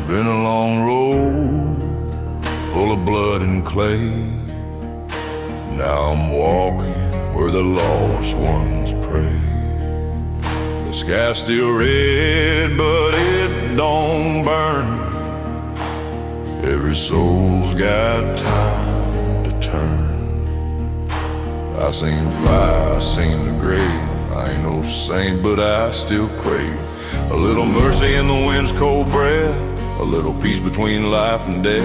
Been a long road full of blood and clay. Now I'm walking where the lost ones pray. The sky's still red, but it don't burn. Every soul's got time to turn. I seen fire, I seen the grave. I ain't no saint, but I still crave a little mercy in the wind's cold breath, a little peace between life and death.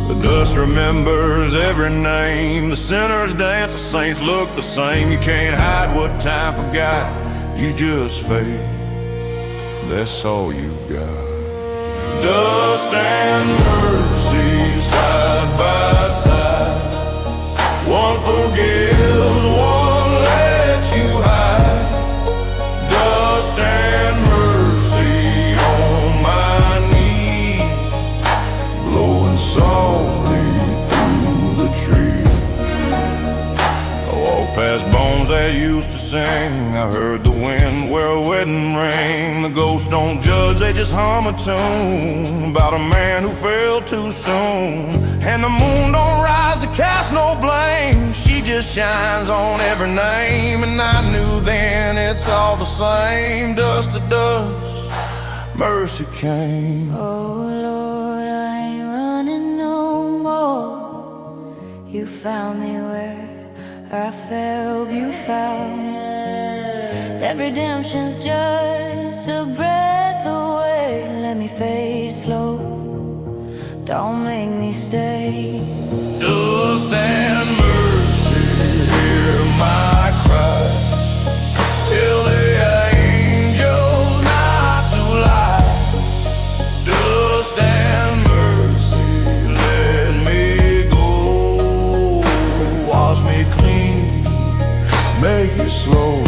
The dust remembers every name. The sinners dance, the saints look the same. You can't hide what time forgot. You just fade. That's all you got. Dust and mercy side by side. One forgives, one lets you hide. Dust and mercy on my knees, blowing softly through the trees. I walked past bones that used to sing. I heard the wind wear a wedding ring. The ghosts don't judge, they just hum a tune about a man who fell too soon. And the moon don't rise to cast no blame. She just shines on every name. And I knew then it's all the same. Dust to dust, mercy came. Oh Lord, I ain't running no more. You found me where I felt you found. That redemption's just a breath away. Let me face slow, don't make me stay. Dust and mercy, hear my cry. Tell the angels not to lie. Dust and mercy, let me go. Wash me clean, make it slow.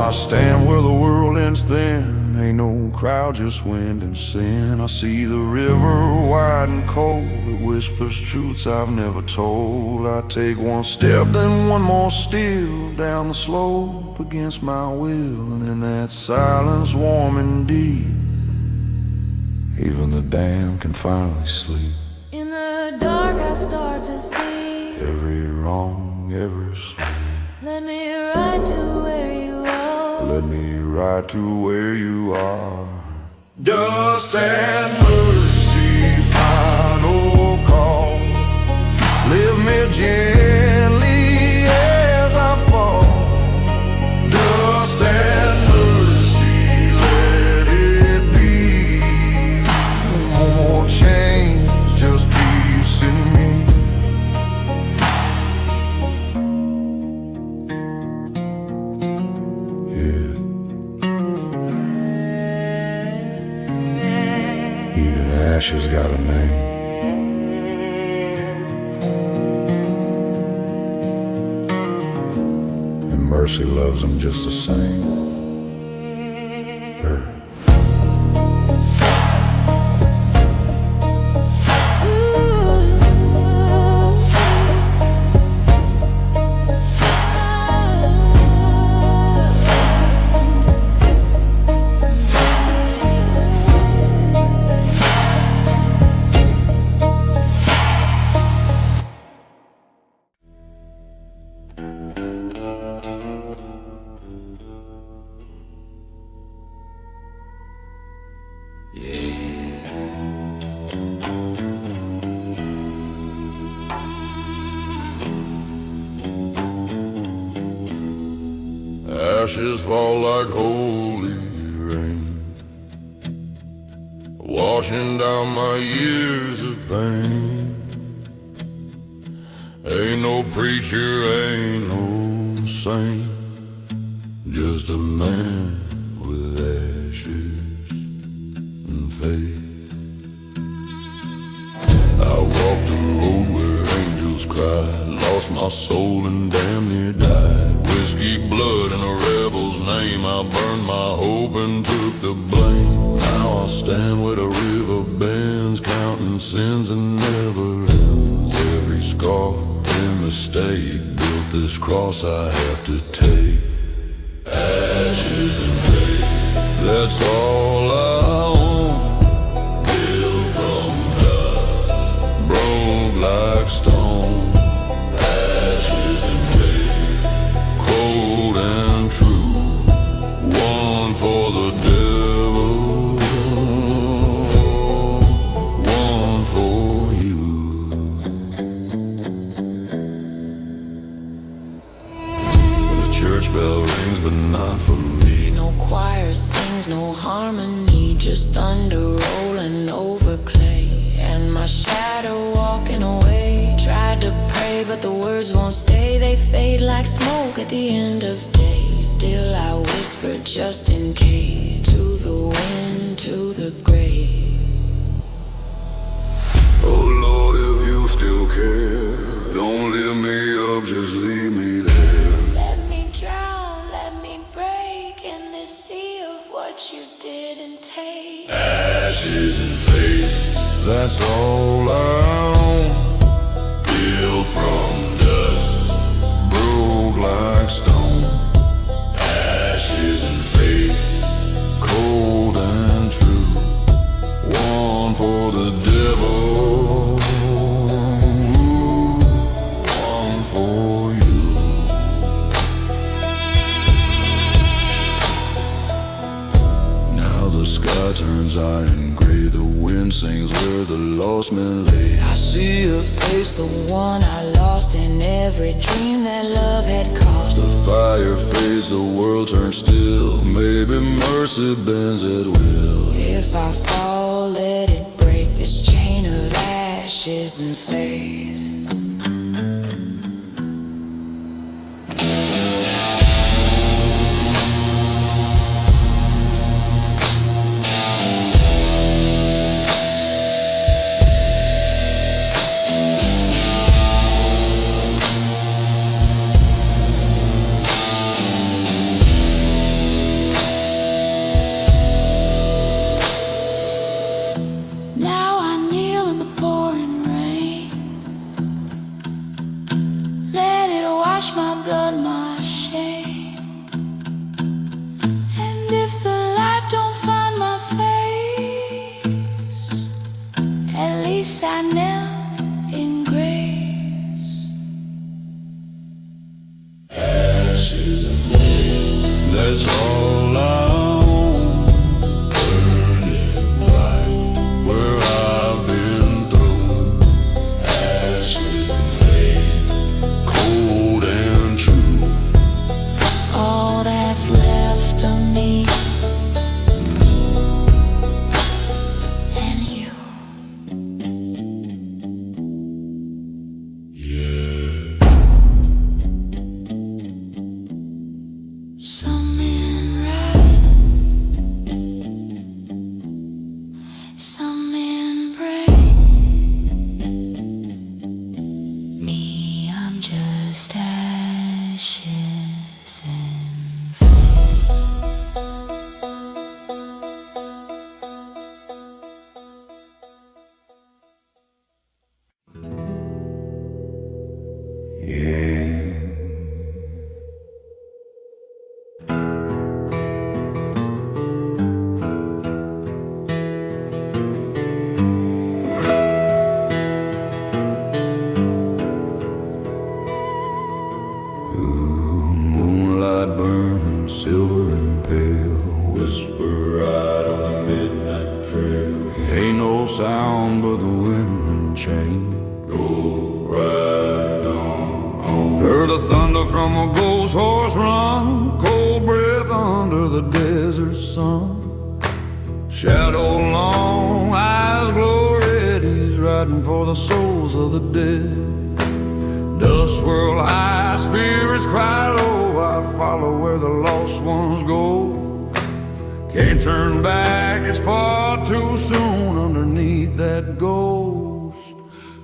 I stand where the world ends thin. Ain't no crowd, just wind and sin. I see the river wide and cold. It whispers truths I've never told. I take one step, then one more still, down the slope against my will. And in that silence warm and deep, even the damned can finally sleep. In the dark I start to see every wrong, every sleep. Let me ride to where you are. Let me ride to where you are. Dust and mercy, final call. Lift me gently as I fall. Dust and mercy, let it be. No more chains, just peace in me. Ashes got a name. And mercy loves them just the same. Ashes fall like holy rain, wash washing down my years of pain. Ain't no preacher, ain't no saint, just a man with ashes and faith. I walked the road where angels cried, lost my soul and damn near died. Whiskey, blood, and a rebel's name, I burned my hope and took the blame. Now I stand where the river bends, counting sins and never ends. Every scar and mistake built this cross I have to take. Ashes and faith, that's all I own. Built from dust, broke like stone. Ashes and faith, cold and true, one for the devil, one for you. The church bell rings, but not for me. No choir sings, no harmony, just thunder rolling over clay. And my shadow walking away. Tried to pray, but the words won't stay. They fade like smoke at the end of day. Still I whisper just in case, to the wind, to the graves. Oh Lord, if you still care, don't lift me up, just leave me there. Let me drown, let me break in this sea of what you didn't take. Ashes and faith, that's all I own. Built from dust, broke like stone. Ashes and faith, cold and true, one for the devil, one for you. Now the sky turns iron gray, the wind sings where the lost men lay. I see your face, the one I lost in every dream that love had caused. The fire fades, the world turns still, maybe mercy bends at will. If I fall, let it break this chain of ashes and faith. Now I kneel in the pouring rain. Let it wash my blood, my shame. And if the light don't find my face, at least I knelt in grace. Ashes and faith, that's all I own. Burning bright where I've been thrown. Ashes and faith, cold and true. All that's left of me and you. Yeah. Some men ride, some men break. Me, I'm just ashes and faith. Moonlight burning, silver and pale, whisper right on the midnight trail. Ain't no sound but the wind and chain. Go right on. Heard the thunder from a ghost horse run, cold breath under the desert sun. Shadow long, riding for the souls of the dead. Dust swirl high, spirits cry low. I follow where the lost ones go. Can't turn back, it's far too soon. Underneath that ghost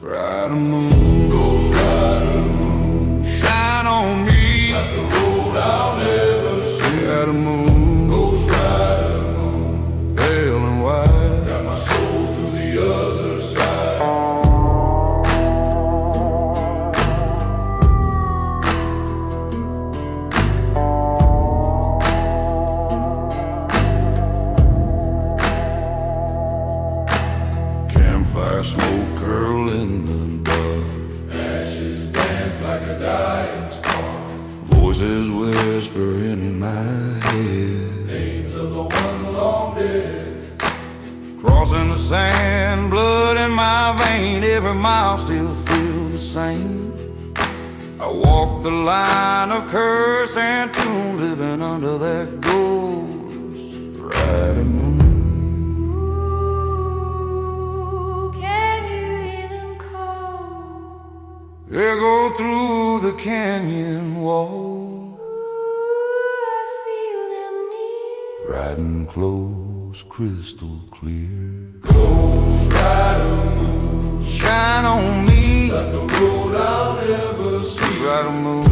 rider moon, ghost rider moon, shine on me like the road I'll never see. Rider moon, ghost rider moon, pale and white, got my soul to the other side. Campfire smoke curl in the dark, ashes dance like a dying spark. Voices whisper in my head, names of the one long dead. Crossing the sand, blood in my vein, every mile still feels the same. I walk the line of curse and tomb, living under that ghost rider moon. Echo through the canyon wall. Ooh, I feel them near. Riding close, crystal clear. Ghost rider moon, shine on me like the road I'll never see. Rider moon,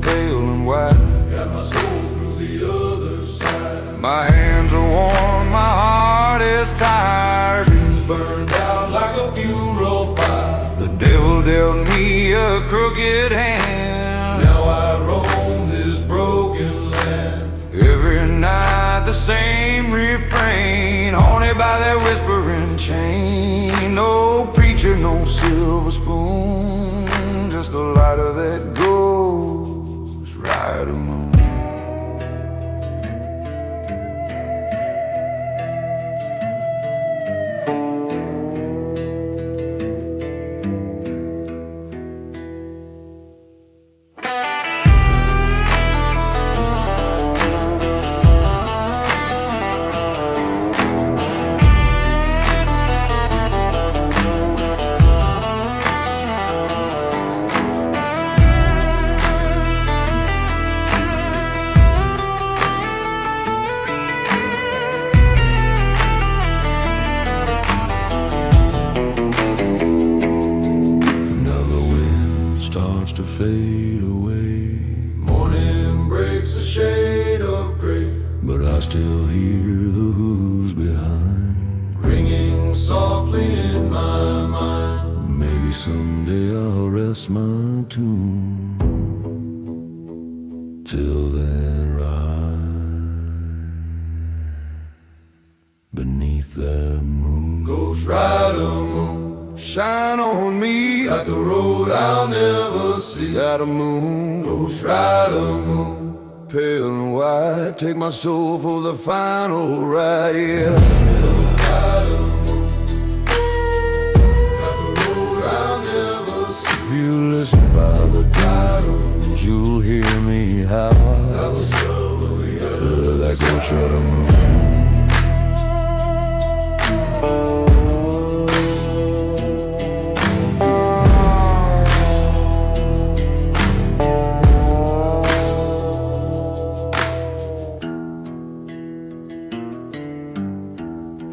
pale and white, got my soul through the other side. My hands are warm, my heart is tired. Dreams burned out like a funeral fire. The devil dealt me a crooked hand. Now I roam this broken land. Every night the same refrain, haunted by that whispering chain. No preacher, no silver spoon, just the light of that ghost rider moon. To fade away, morning breaks a shade of gray, but I still hear the hooves behind, ringing softly in my mind. Maybe someday I'll rest my tune. Till then, ride beneath the moon. Ghost rider moon, shine on me like the road I'll never see. Rider moon, ghost rider moon, pale and white, take my soul for the final ride. Yeah. Rider moon, like the road I'll never see. If you listen by the tide, you'll hear me howl. That ghost rider moon.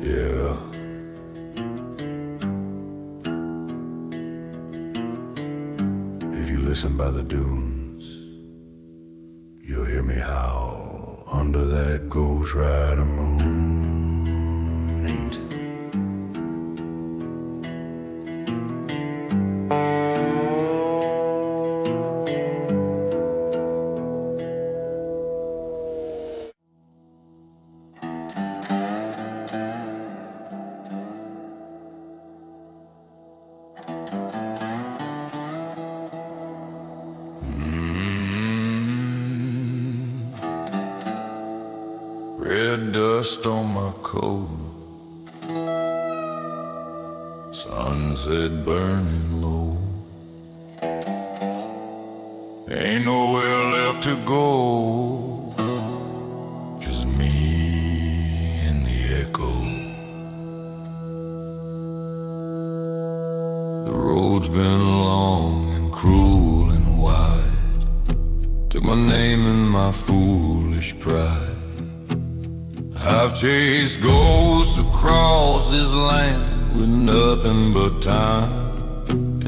Yeah. If you listen by the dunes, you'll hear me howl under that ghost rider moon. Neat. Red dust on my coat, sunset burning low. Ain't nowhere left to go, just me and the echo The road's been long and cruel and wide. Took my name and my foolish pride. I've chased ghosts across this land with nothing but time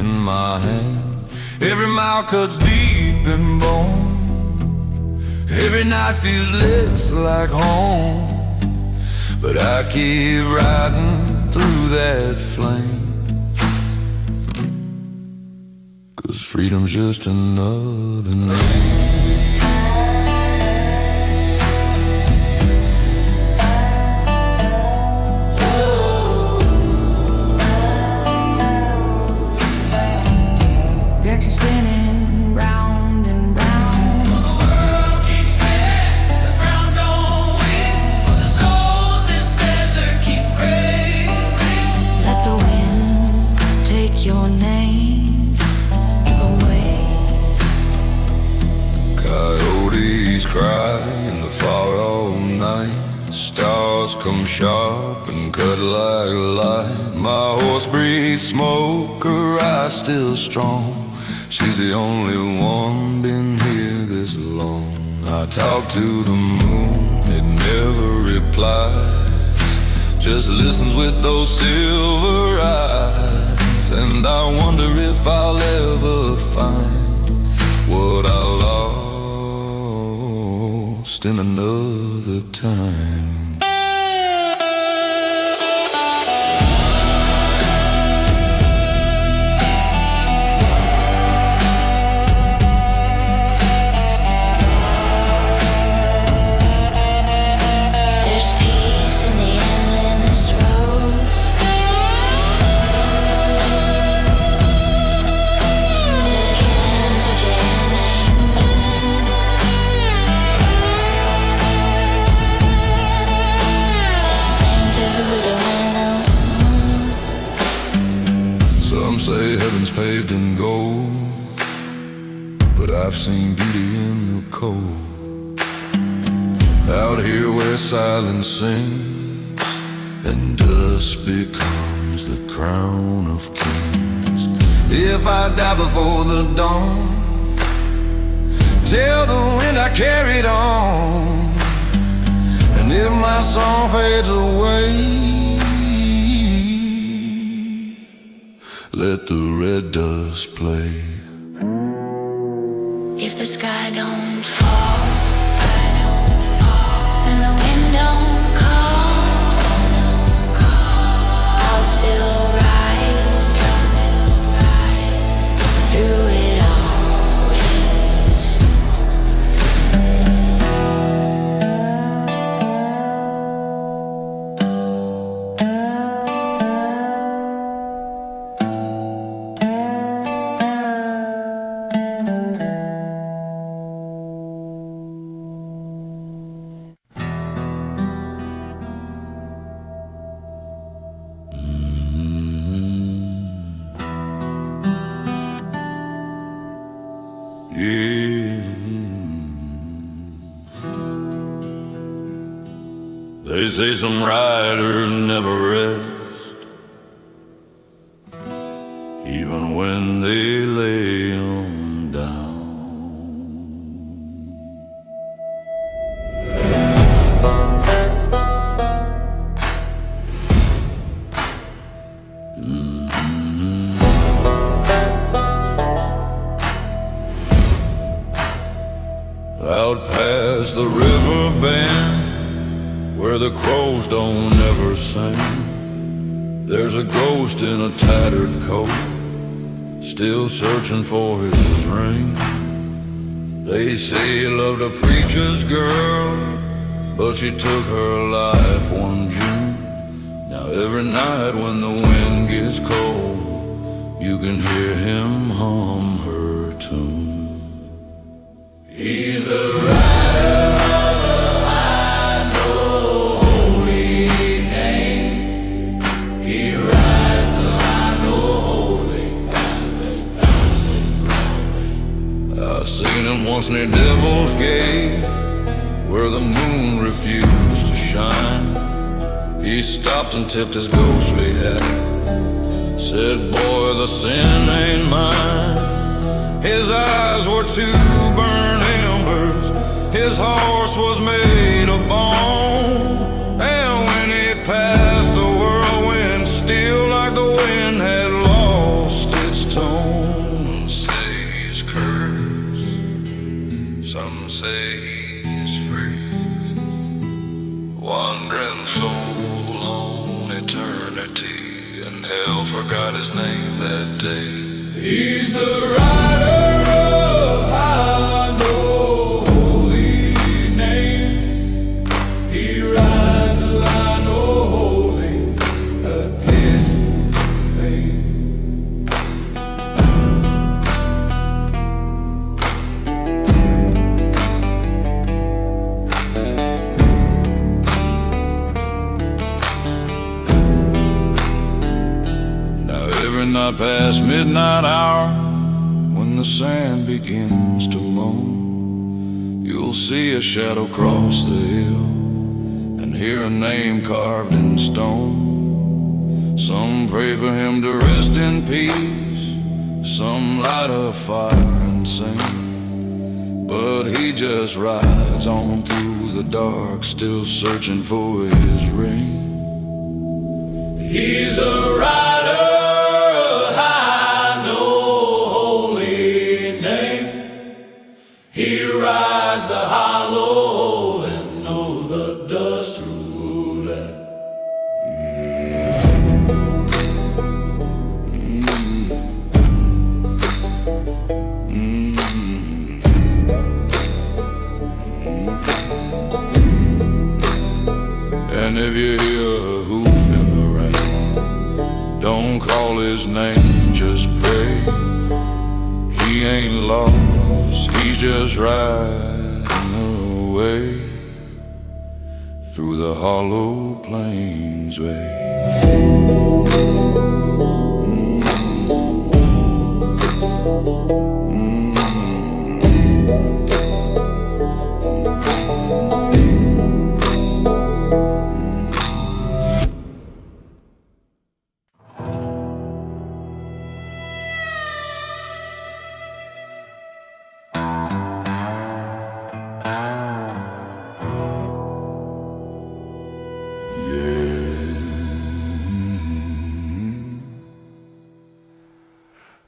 in my hand. Every mile cuts deep in bone. Every night feels less like home. But I keep riding through that flame, 'cause freedom's just another name. Your name away. Coyotes cry in the far all night. Stars come sharp and cut like light. My horse breathes smoke, her eyes still strong. She's the only one been here this long. I talk to the moon, it never replies, just listens with those silver eyes. And I wonder if I'll ever find what I lost in another time. There's peace in the endless road. Some say heaven's paved in gold, but I've seen beauty in the cold. Out here where silence sings and dust becomes the crown of kings. If I die before the dawn, tell the wind I carried on. And if my song fades away, let the red dust play. If the sky don't fall, and the wind don't call, I'll still ride through it all. Yes. Yeah. They say some riders never rest, even when they lay 'em down. Out past the river bend, where the crows don't ever sing, there's a ghost in a tattered coat, still searching for his ring. They say he loved a preacher's girl, but she took her life one June. Now every night when the wind gets cold, you can hear him hum her tune. He's the rider of the high, no holy name. He rides the high, no holy. I seen him once near Devil's Gate, where the moon refused to shine. He stopped and tipped his ghostly hat, Said, boy, the sin ain't mine. His eyes were two burned embers, his horse was made of bone. And when he passed, the whirlwind still like the wind had lost its tone. Some say he's cursed, some say he's free, wandering soul on eternity, and hell forgot his name that day. He's the rider of high, no holy name. He rides a line, no holding a pleasant thing. Now every night past midnight hour, when the sand begins to moan, you'll see a shadow cross the hill and hear a name carved in stone. Some pray for him to rest in peace, some light a fire and sing, but he just rides on through the dark, still searching for his ring. He's a rider, he rides the hollow and know the dust rule that. And if you hear a hoof in the rain, don't call his name, just pray. He ain't lost, he's just riding away through the hollow plains way.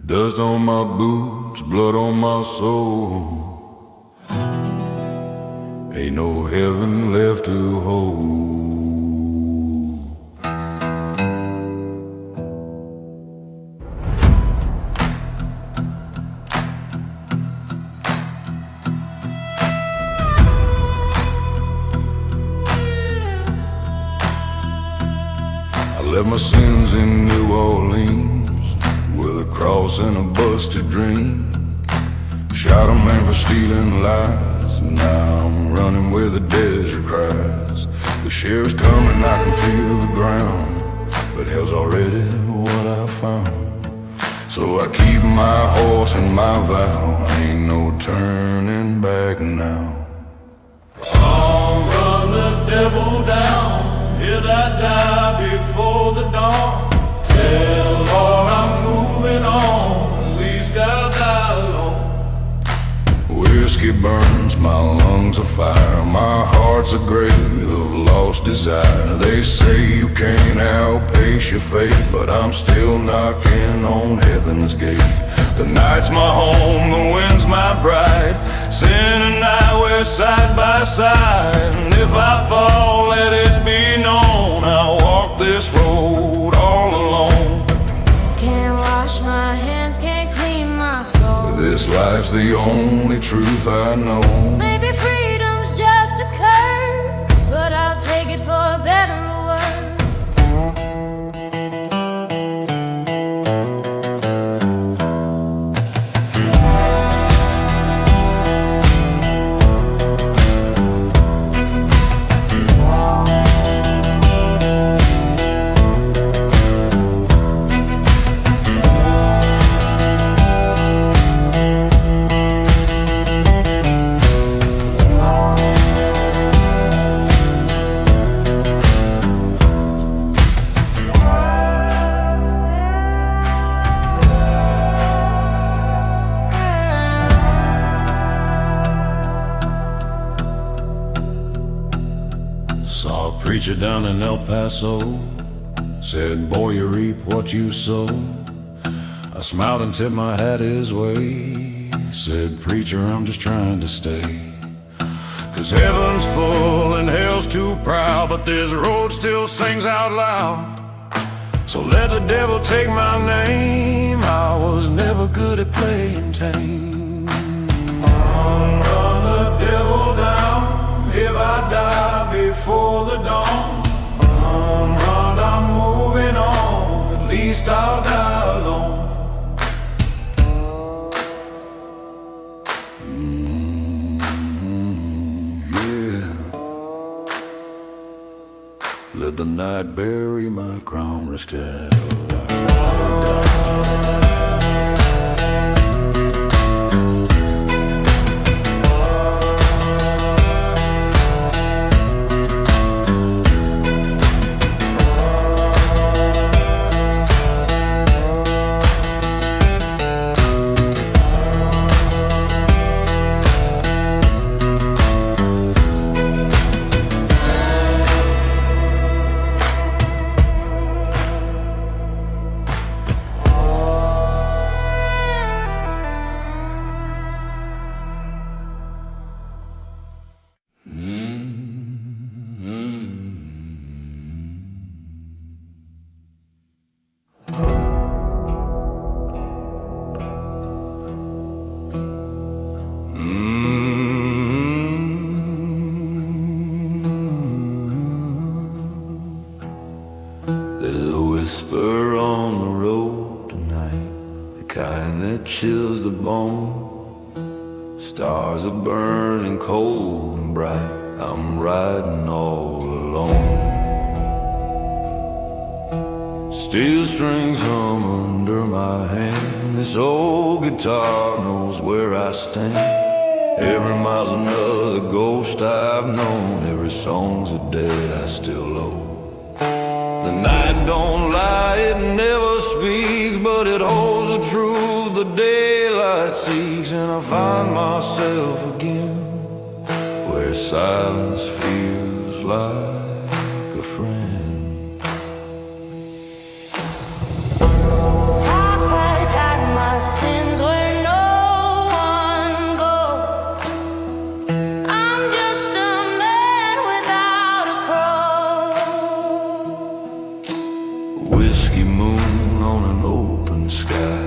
Dust on my boots, blood on my soul. Ain't no heaven left to hold. I left my sins in New Orleans with a cross and a busted dream. Shot a man for stealing lies. Now I'm running where the desert cries. The sheriff's coming, I can feel the ground, but hell's already what I found. So I keep my horse and my vow, ain't no turning back now. I'll run the devil down, hear that die before the dawn. Tell Lord I'm moving on, at least I'll die alone. Whiskey burns, my lungs are fire, my heart's a grave of lost desire. They say you can't outpace your fate, but I'm still knocking on heaven's gate. The night's my home, the wind's my bride. Sin and I, we're side by side. And if I fall, let it be known I'll walk this road all alone. Can't wash my hands, can't clean my soul. This life's the only truth I know. Maybe freedom's just a curse, but I'll take it for better or worse. preacher down in El Paso said, boy, you reap what you sow. I smiled and tipped my hat his way. Said, preacher, I'm just trying to stay. 'Cause heaven's full and hell's too proud, but this road still sings out loud. So let the devil take my name, I was never good at playing tame. Run the devil down if I die before the dawn. Run, I'm moving on, at least I'll die alone. Let the night bury my crown, risk it. There's a whisper on the road tonight, the kind that chills the bone. Stars are burning cold and bright, I'm riding all alone. Steel strings hum under my hand, this old guitar knows where I stand. Every mile's another ghost I've known, every song's a debt I still owe. The night don't lie, it never speaks, but it holds the truth the daylight seeks. And I find myself again where silence feels like a friend. I've had my sins where no one goes. I'm just a man without a cross. Whiskey moon on an open sky,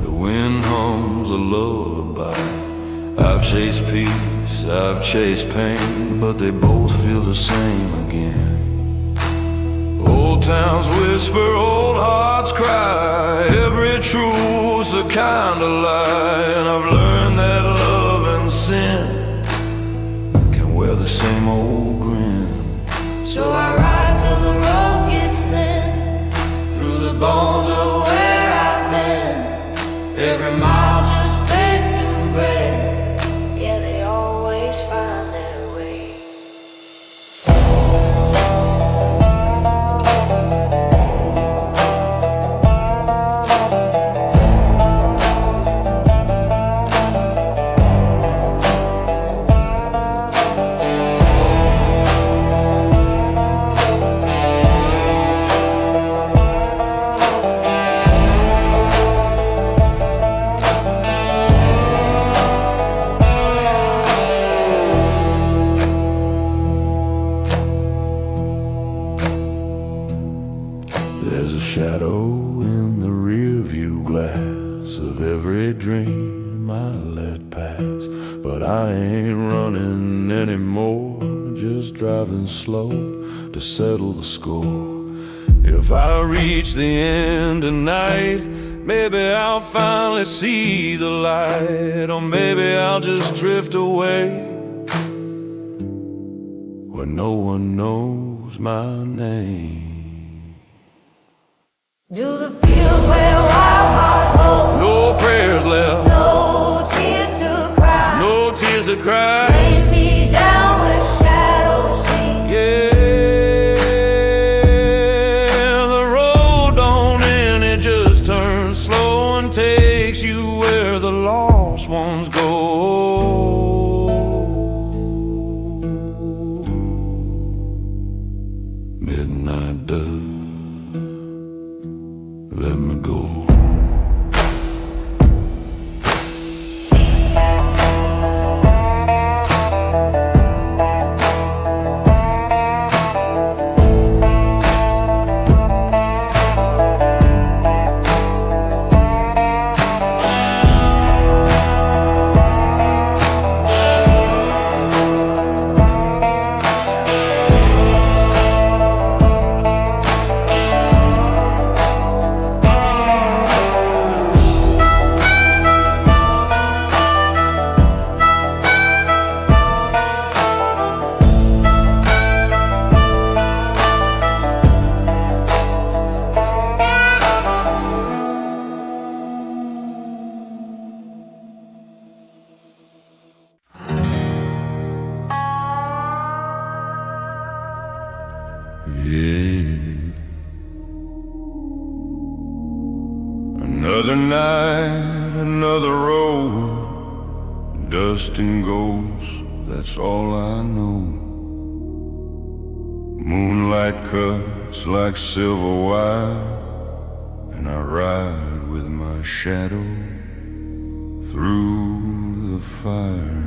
the wind hums a lullaby. I've chased peace, I've chased pain, but they both feel the same again. Old towns whisper, old hearts cry, every truth's a kind of lie. And I've learned that love and sin can wear the same old grin. So I ride till the road gets thin, through the bones of where I've been. Every mile just fades to gray. Yeah, they always find their way. There's a shadow in the rear view glass of every dream I let pass. But I ain't running anymore, just driving slow to settle the score. If I reach the end tonight, maybe I'll finally see the light. Or maybe I'll just drift away where no one knows my name. Do the fields where wild hearts flow, No prayers left, no tears to cry. no tears to cry. Lay me down where shadows sink. Yeah, the road don't end, it just turns slow and takes you where the lost ones go. Another night, another road, dust and ghosts, that's all I know. Moonlight cuts like silver wire, and I ride with my shadow through the fire.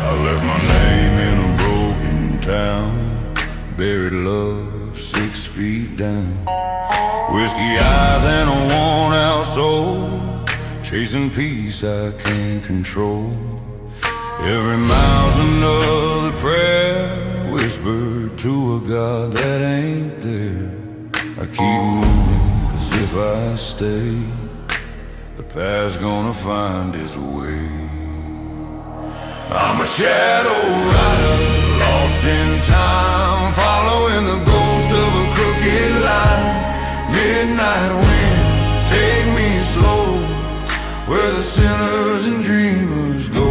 I left my name in a broken town, buried love 6 feet down. Whiskey eyes and a worn out soul, chasing peace I can't control. Every mile's another prayer, whispered to a God that ain't there. I keep moving, 'cause if I stay, the past's gonna find its way. I'm a shadow rider, lost in time, following the ghost of a crooked line. Midnight wind, take me slow, where the sinners and dreamers go.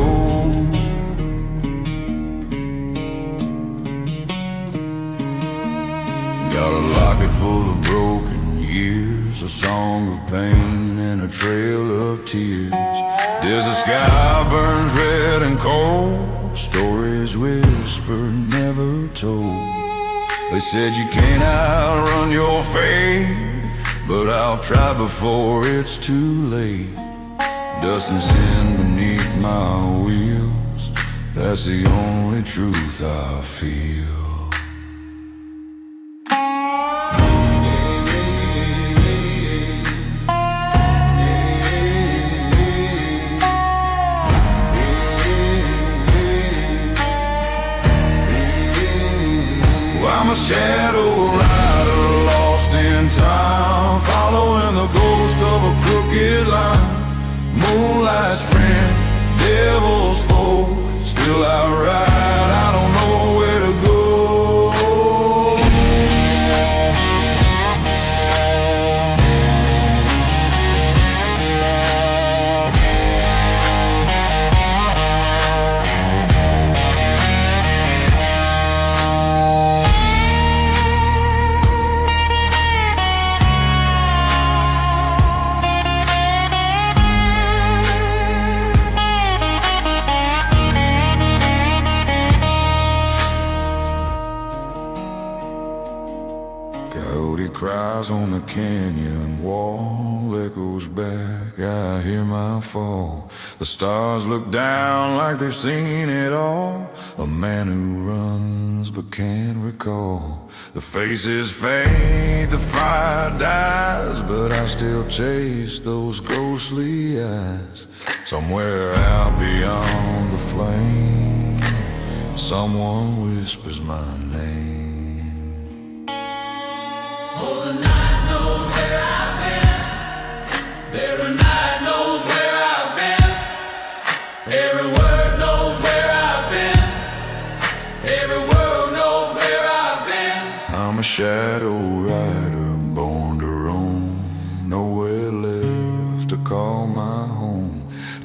Got a locket full of broken years, a song of pain and a trail of tears. Desert sky burns red and cold, stories whispered, never told. They said you can't outrun your fate, but I'll try before it's too late. Dust and sin beneath my wheels, that's the only truth I feel. I'm a shadow rider, lost in time, following the ghost of a crooked line. Moonlight's friend, devil's foe, still I ride, I don't know where to go. Coyote cries on the canyon wall, echoes back, I hear my fall. The stars look down like they've seen it all. A man who runs but can't recall. The faces fade, the fire dies, but I still chase those ghostly eyes. Somewhere out beyond the flame, someone whispers my name. Oh, the night knows where I've been. Every night knows where I've been. Every word knows where I've been. Every world knows where I've been. I'm a shadow rider, born to roam, nowhere left to call my home.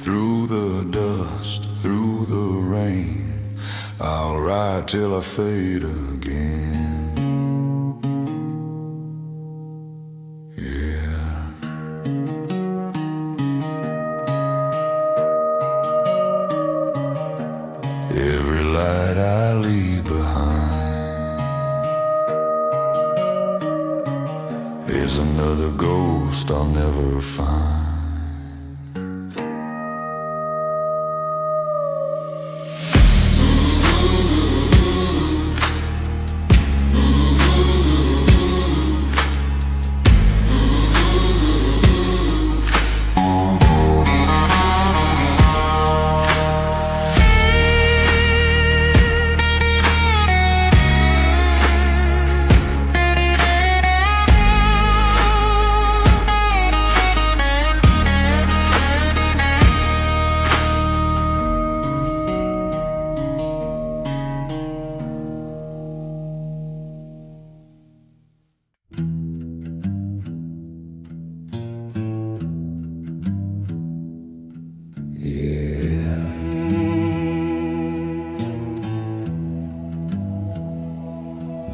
Through the dust, through the rain, I'll ride till I fade again. Every light I leave behind is another ghost I'll never find.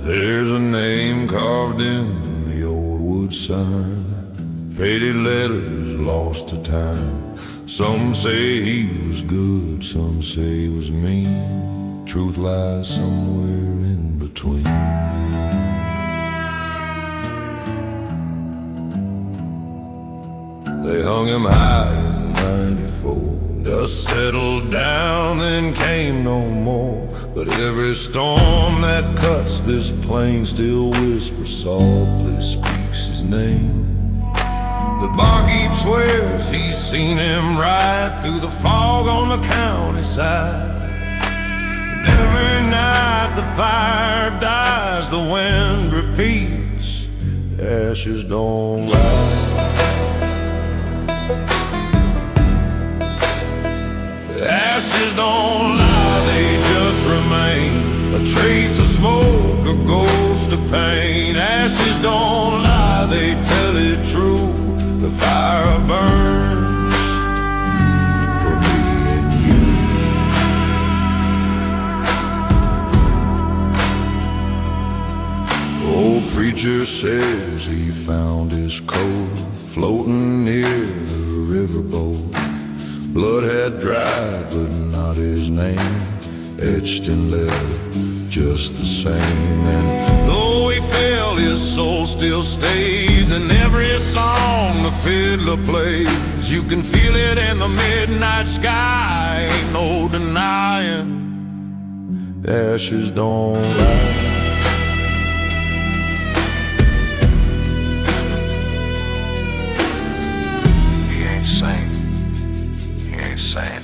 There's a name carved in the old road sign. Faded letters lost to time. Some say he was good, some say he was mean. Truth lies somewhere in between. They hung him high in '94. Dust settled down, then came no more. But every storm that cuts this plain still whispers softly, speaks his name. The barkeep swears he's seen him ride through the fog on the county side. And every night the fire dies, the wind repeats, ashes don't lie. Ashes don't lie, they just remain, a trace of smoke, a ghost of pain. Ashes don't lie, they tell it true. The fire burns for me and you. Old preacher says he found his coat floating near the riverboat. Blood had dried, but not his name, etched in leather just the same. And though he fell, his soul still stays in every song the fiddler plays. You can feel it in the midnight sky, ain't no denying, ashes don't lie. He ain't saint, he ain't saint,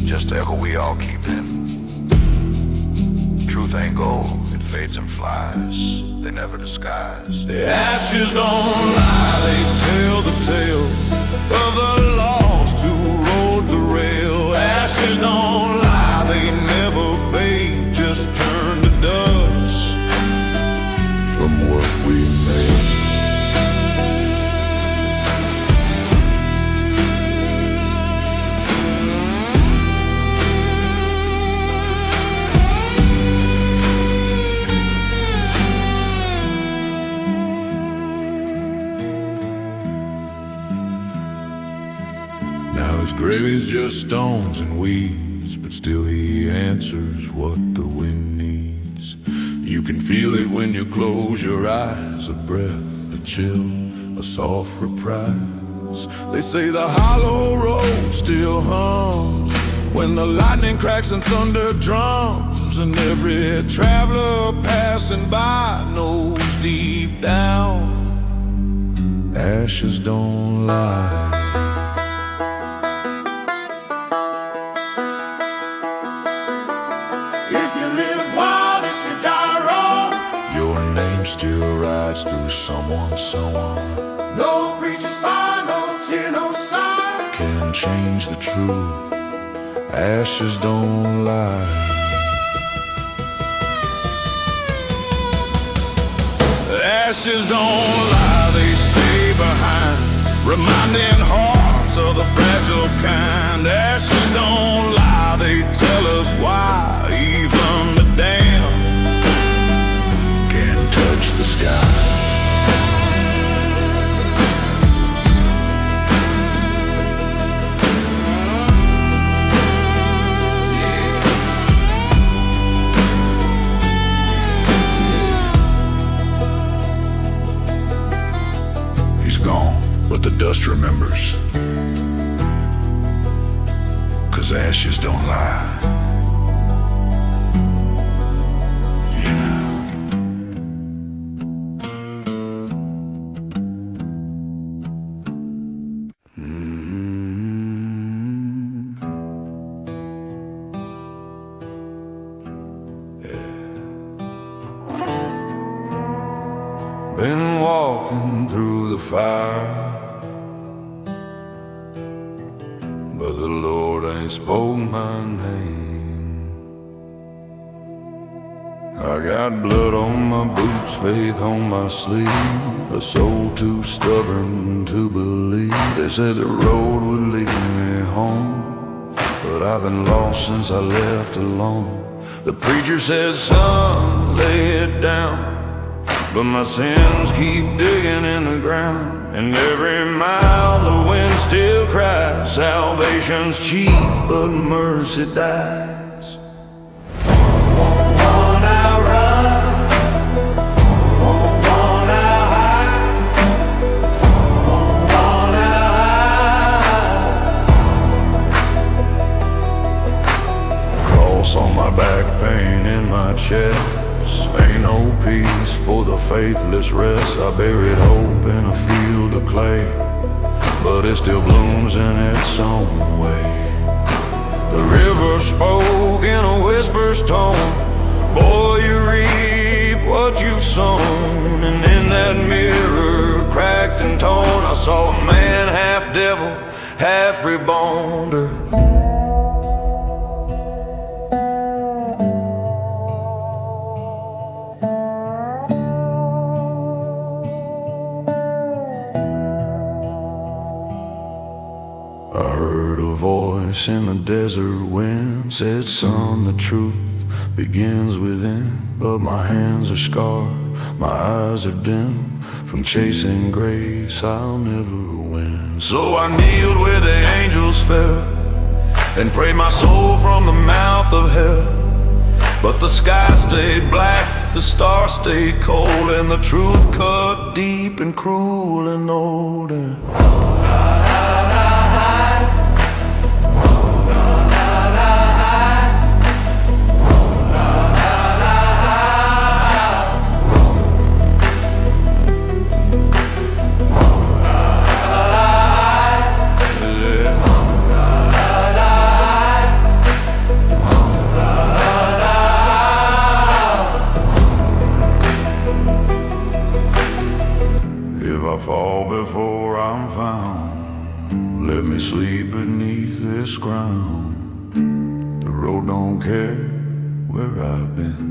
just echo we all keep him. Truth ain't gold, it fades and flies, they never disguise. The ashes don't lie, they tell the tale of the lost who rode the rail. Ashes don't lie, they never fade, just turn to dust from what we made. Now his grave is just stones and weeds, but still he answers what the wind needs. You can feel it when you close your eyes, a breath, a chill, a soft reprise. They say the hollow road still hums when the lightning cracks and thunder drums. And every traveler passing by knows deep down, ashes don't lie. Still rides through someone. No preacher's fire, no tear, no sign can change the truth. Ashes don't lie. Ashes don't lie, they stay behind, reminding hearts of the fragile kind. Ashes don't lie, they tell us why even the damned touch the sky. He's gone, but the dust remembers, 'cause ashes don't lie. Been walking through the fire, but the Lord ain't spoke my name. I got blood on my boots, faith on my sleeve, a soul too stubborn to believe. They said the road would lead me home, but I've been lost since I left alone. The preacher said, son, lay it down, but my sins keep digging in the ground. And every mile the wind still cries, salvation's cheap, but mercy dies. On I run, on I hide, on I hide. Cross on my back, pain in my chest. Ain't no peace for the faithless rest. I buried hope in a field of clay, but it still blooms in its own way. The river spoke in a whisper's tone, boy, you reap what you've sown. And in that mirror, cracked and torn, I saw a man half devil, half reborn. I heard a voice in the desert wind, said, son, the truth begins within. But my hands are scarred, my eyes are dim, from chasing grace I'll never win. So I kneeled where the angels fell and prayed my soul from the mouth of hell. But the sky stayed black, the stars stayed cold, and the truth cut deep and cruel and old. Fall before I'm found, let me sleep beneath this ground. The road don't care where I've been.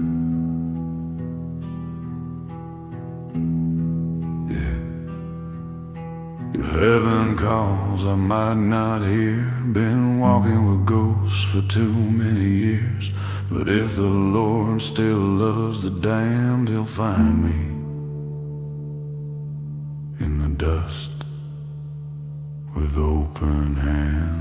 Yeah. If heaven calls, I might not hear. Been walking with ghosts for too many years. But if the Lord still loves the damned, He'll find me in the dust with open hands.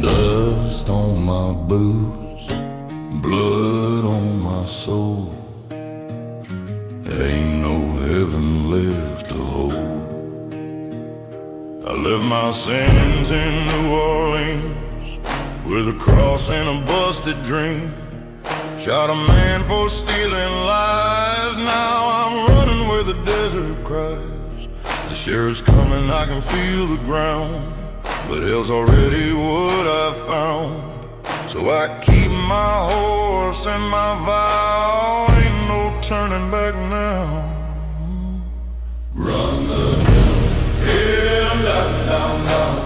Dust on my boots, blood on my soul. Ain't no heaven left to hold. I left my sins in New Orleans with a cross and a busted dream. Shot a man for stealing lies. Now I'm running where the desert cries. The sheriff's coming, I can feel the ground, but hell's already what I found. So I keep my horse and my vow. Ain't no turning back now. Run the hill, yeah, down, down, down.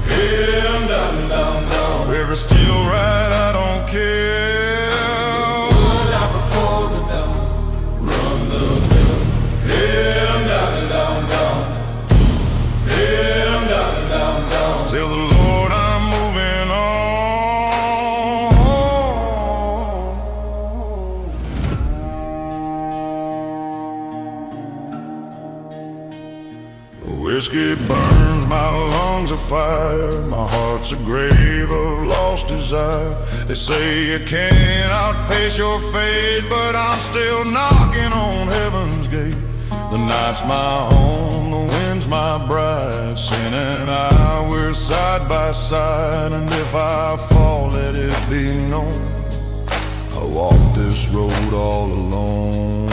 Yeah, down, down, down. River's still right, I don't care. Wood out before the dawn. Run the hill, yeah, down, down, down. Yeah, down, down, down. Tell the Lord I'm moving on. Whiskey burns, my lungs are fire. My heart's a grave of lost desire. They say you can't outpace your fate, but I'm still knocking on heaven's gate. The night's my home, the wind's my bride. Sin and I, we're side by side. And if I fall, let it be known, I walk this road all alone.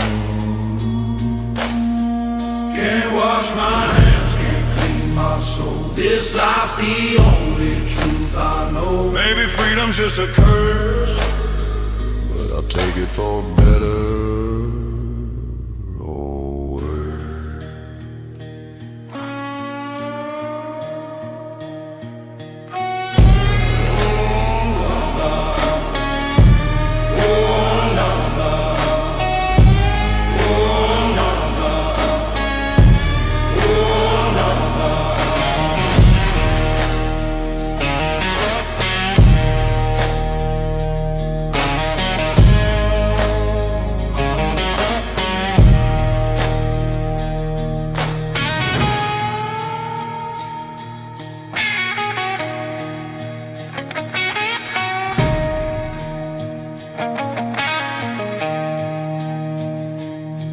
Can't wash my hands, can't clean my soul. This life's the only truth I know. Maybe freedom's just a curse, but I'll take it for better.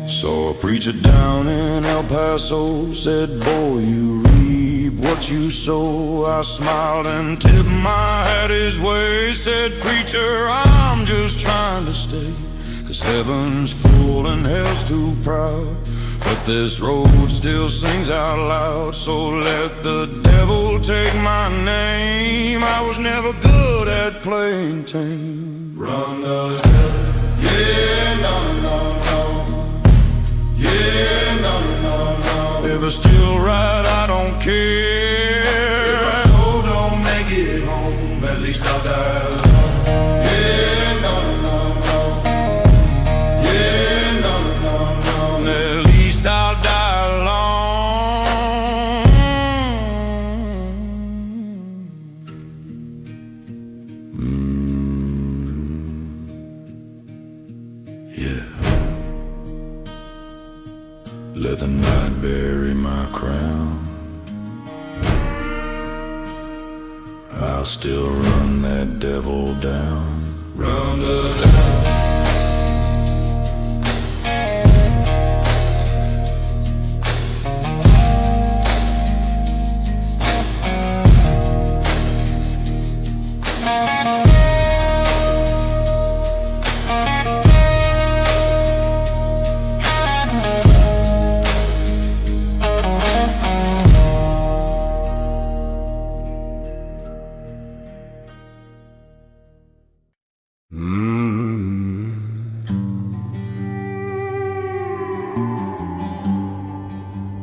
So a preacher down in El Paso said, boy, you reap what you sow. I smiled and tipped my hat his way. Said, preacher, I'm just trying to stay, 'cause heaven's full and hell's too proud. But this road still sings out loud, so let the devil take my name. I was never good at playing tame. Run the devil, yeah, no, no, no. Yeah, no, no, no. If it's still right, I don't care. If my soul don't make it home, at least I'll die alone. Yeah, no, no, no. Yeah, no, no, no. At least I'll die alone. Yeah. Let the night bury my crown. I'll still run that devil down. Run the devil.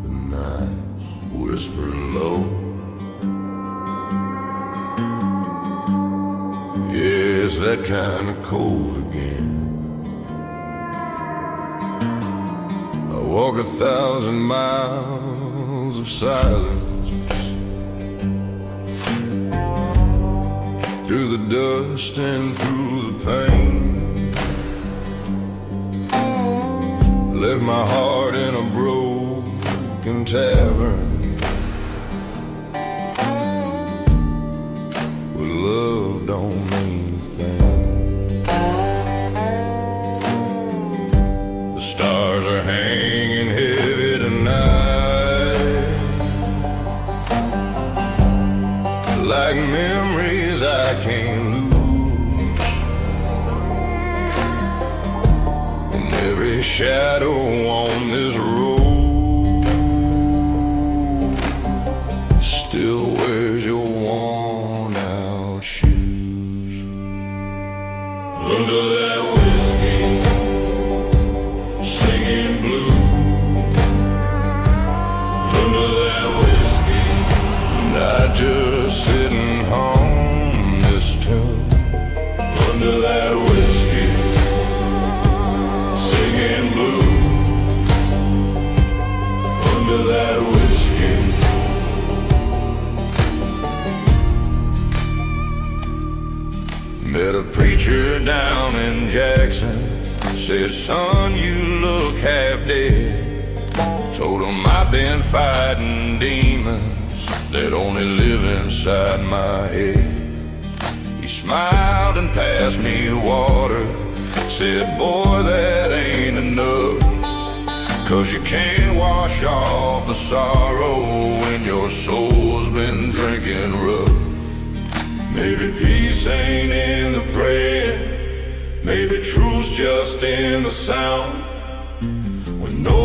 The night's whispering low. Yeah, it's that kind of cold again. I walk 1,000 miles of silence, through the dust and through the pain. Left my heart in a broken tavern, where love don't mean a thing. The stars are hanging heavy tonight, like memories I can't lose. And every shadow on this road still wears your worn out shoes. Under that whiskey, singing blues. Under that whiskey, not just sitting home this tune. Under that whiskey, singing blues. Under that whiskey. Met a preacher down in Jackson, said, son, you look half dead. Told him I've been fighting demons that only live inside my head. He smiled and passed me water, said, boy, that ain't enough, 'cause you can't wash off the sorrow when your soul's been drinking rough. Maybe peace ain't in the prayer, maybe truth's just in the sound. When no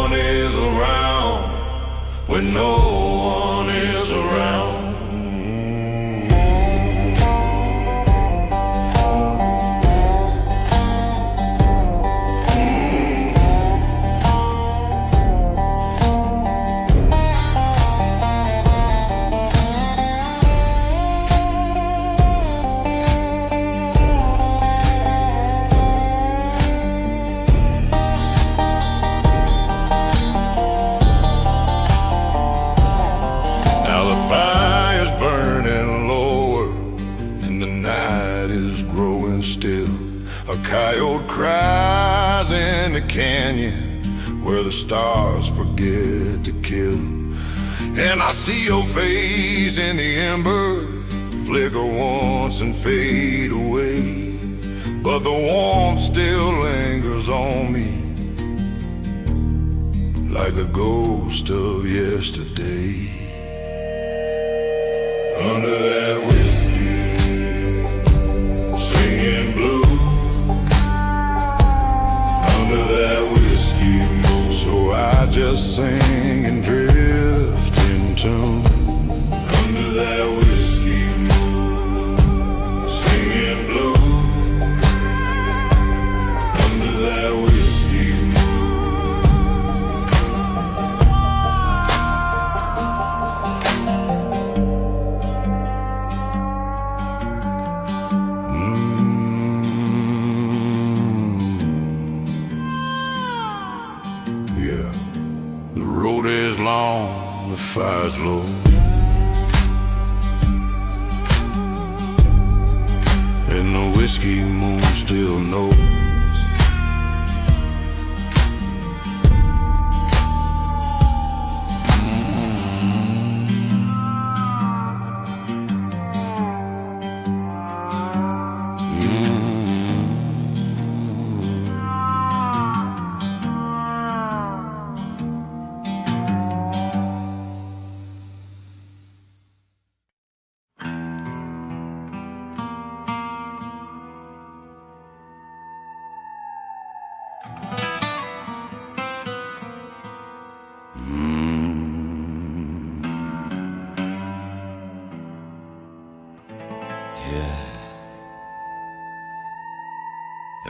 one is around, when no one is around. A coyote cries in the canyon where the stars forget to kill. And I see your face in the embers, flicker once and fade away. But the warmth still lingers on me, like the ghost of yesterday. Under that whiskey, singing blues. Under that whiskey moon, so I just sing and drift in tune. Under that whiskey moon, singing blues. Under that whiskey long, the fire's low, and the whiskey moon still knows.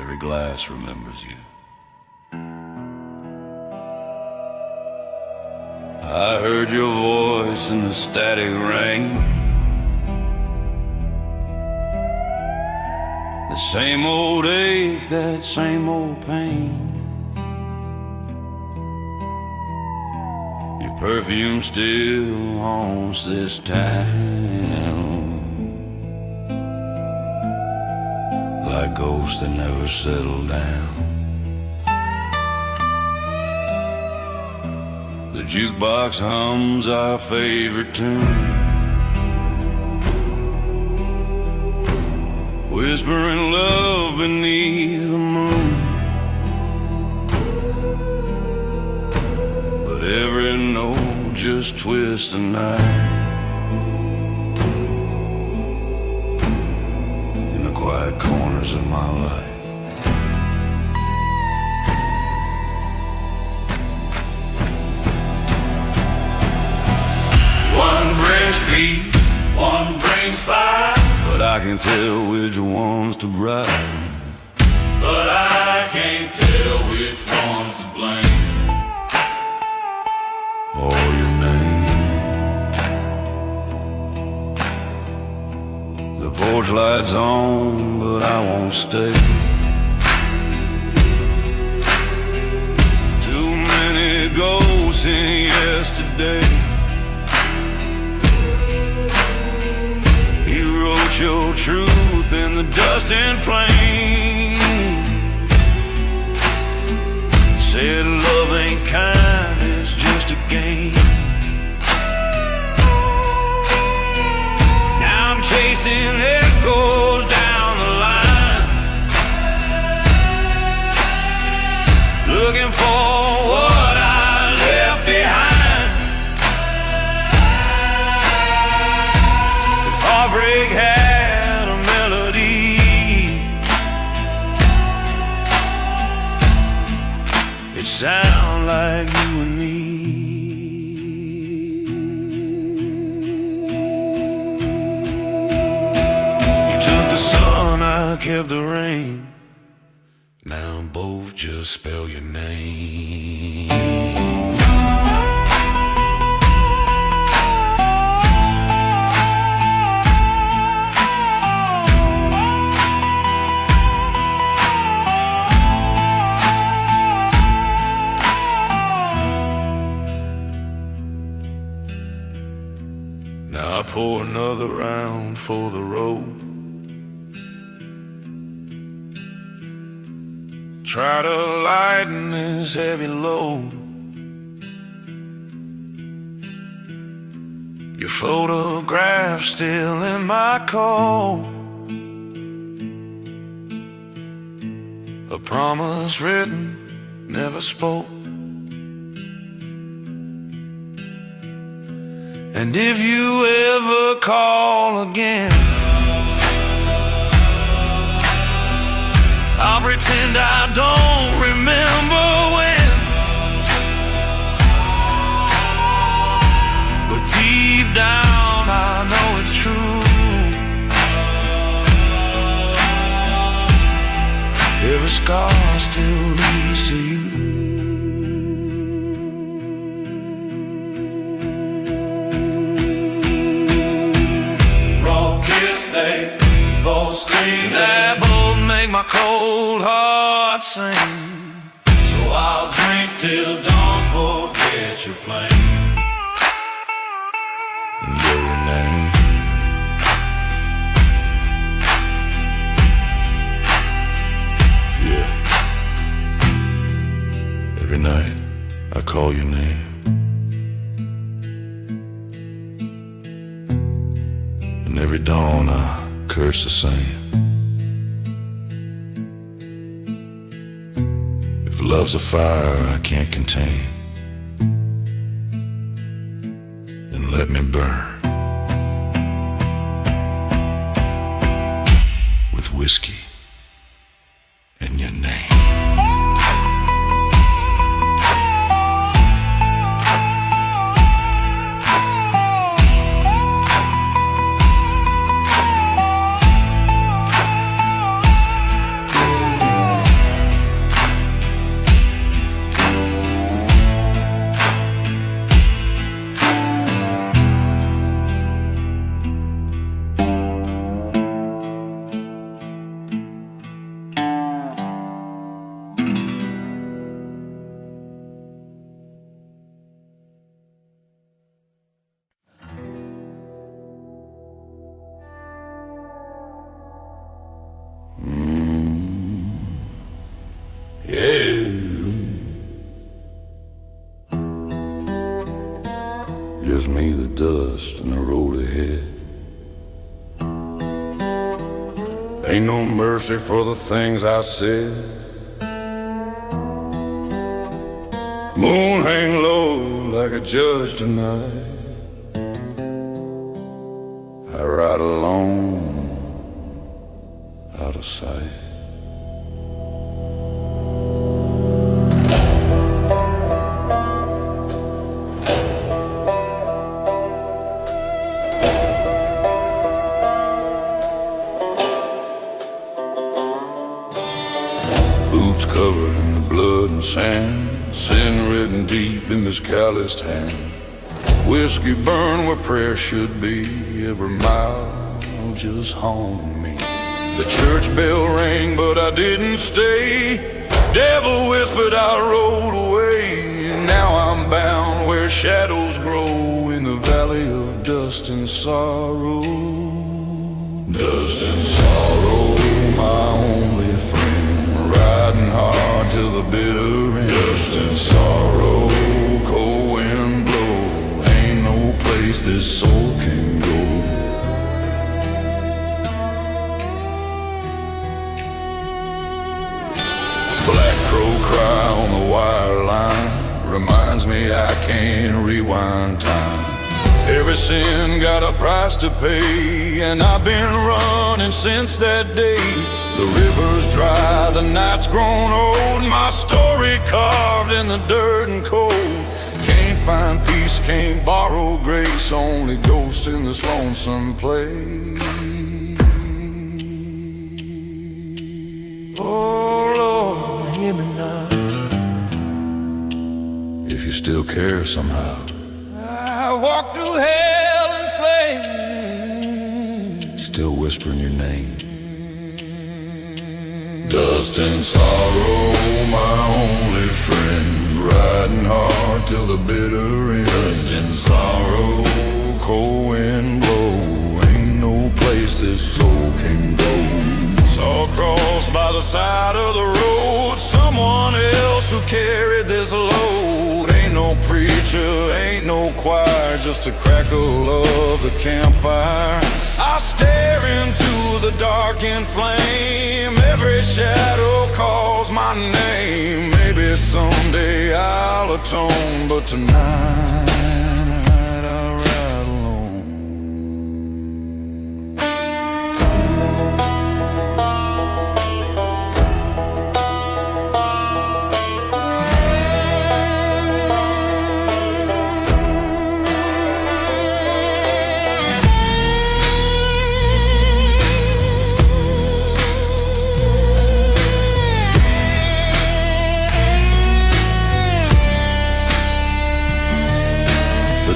Every glass remembers you. I heard your voice in the static rain. The same old ache, that same old pain. Your perfume still haunts this town, like ghosts that never settle down. The jukebox hums our favorite tune, whispering love beneath the moon. But every note just twists the night in the quiet corners of my life. One brings peace, one brings fire, but I can tell which one's to ride. But I can't tell which one's to blame. Or your name. The porch light's on, but I won't stay. Too many ghosts in yesterday. He wrote your truth in the dust and flame. Said love ain't kind, it's just a game. Now I'm chasing echoes down the line, looking for what sound like you and me. You took the sun, I kept the rain. Now both just spell your name. Now I pour another round for the road. Try to lighten this heavy load. Your photograph still in my coat. A promise written, never spoke. And if you ever call again, I'll pretend I don't remember when. But deep down I know it's true. Every scar still leads to you. That both make my cold heart sing. So I'll drink till dawn, forget your flame and your name. Yeah. Every night I call your name. And every dawn I curse the same. If love's a fire I can't contain, then let me burn with whiskey and your name. Yeah. Just me, the dust, and the road ahead. Ain't no mercy for the things I said. Moon hang low like a judge tonight. I ride alone, out of sight. Boots covered in the blood and sand, sin written deep in this calloused hand. Whiskey burned where prayer should be, every mile just haunted me. The church bell rang, but I didn't stay. Devil whispered, I rolled away. And now I'm bound where shadows grow, in the valley of dust and sorrow. Dust and sorrow, my only friend, riding hard till the bitter end. Dust and sorrow, cold wind blow, ain't no place this soul can go. Black crow cry on the wire line, reminds me I can't rewind time. Every sin got a price to pay, and I've been running since that day. The river's dry, the night's grown old, my story carved in the dirt and cold. Can't find peace, can't borrow grace, only ghosts in this lonesome place. Oh Lord, hear me now. If you still care somehow. I walk through hell and flames, still whispering your name. Dust and sorrow, my only friend, riding hard till the bitter end. Dust and sorrow, cold wind blow, ain't no place this soul can go. Saw a cross by the side of the road, someone else who carried this load. Ain't no preacher, ain't no choir, just a crackle of the campfire. I stare into the darkened flame, every shadow calls my name. Maybe someday I'll atone, but tonight I'll ride alone.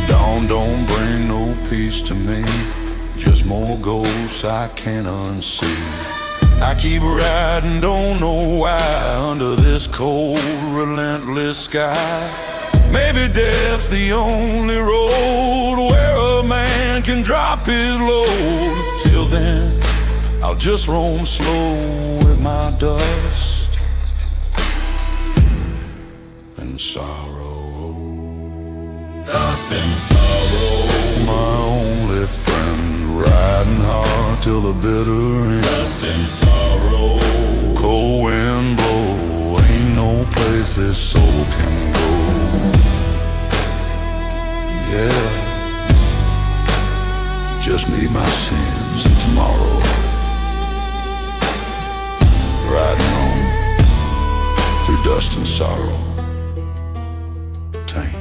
Dawn don't bring no peace to me, just more ghosts I can't unsee. I keep riding, don't know why, under this cold, relentless sky. Maybe death's the only road where a man can drop his load. Till then, I'll just roam slow with my dust and sorrow. Dust and sorrow, my only friend, riding hard till the bitter end. Dust and sorrow, cold wind blow, ain't no place this soul can go. Yeah, just me, my sins, and tomorrow. Riding on through dust and sorrow. Tame.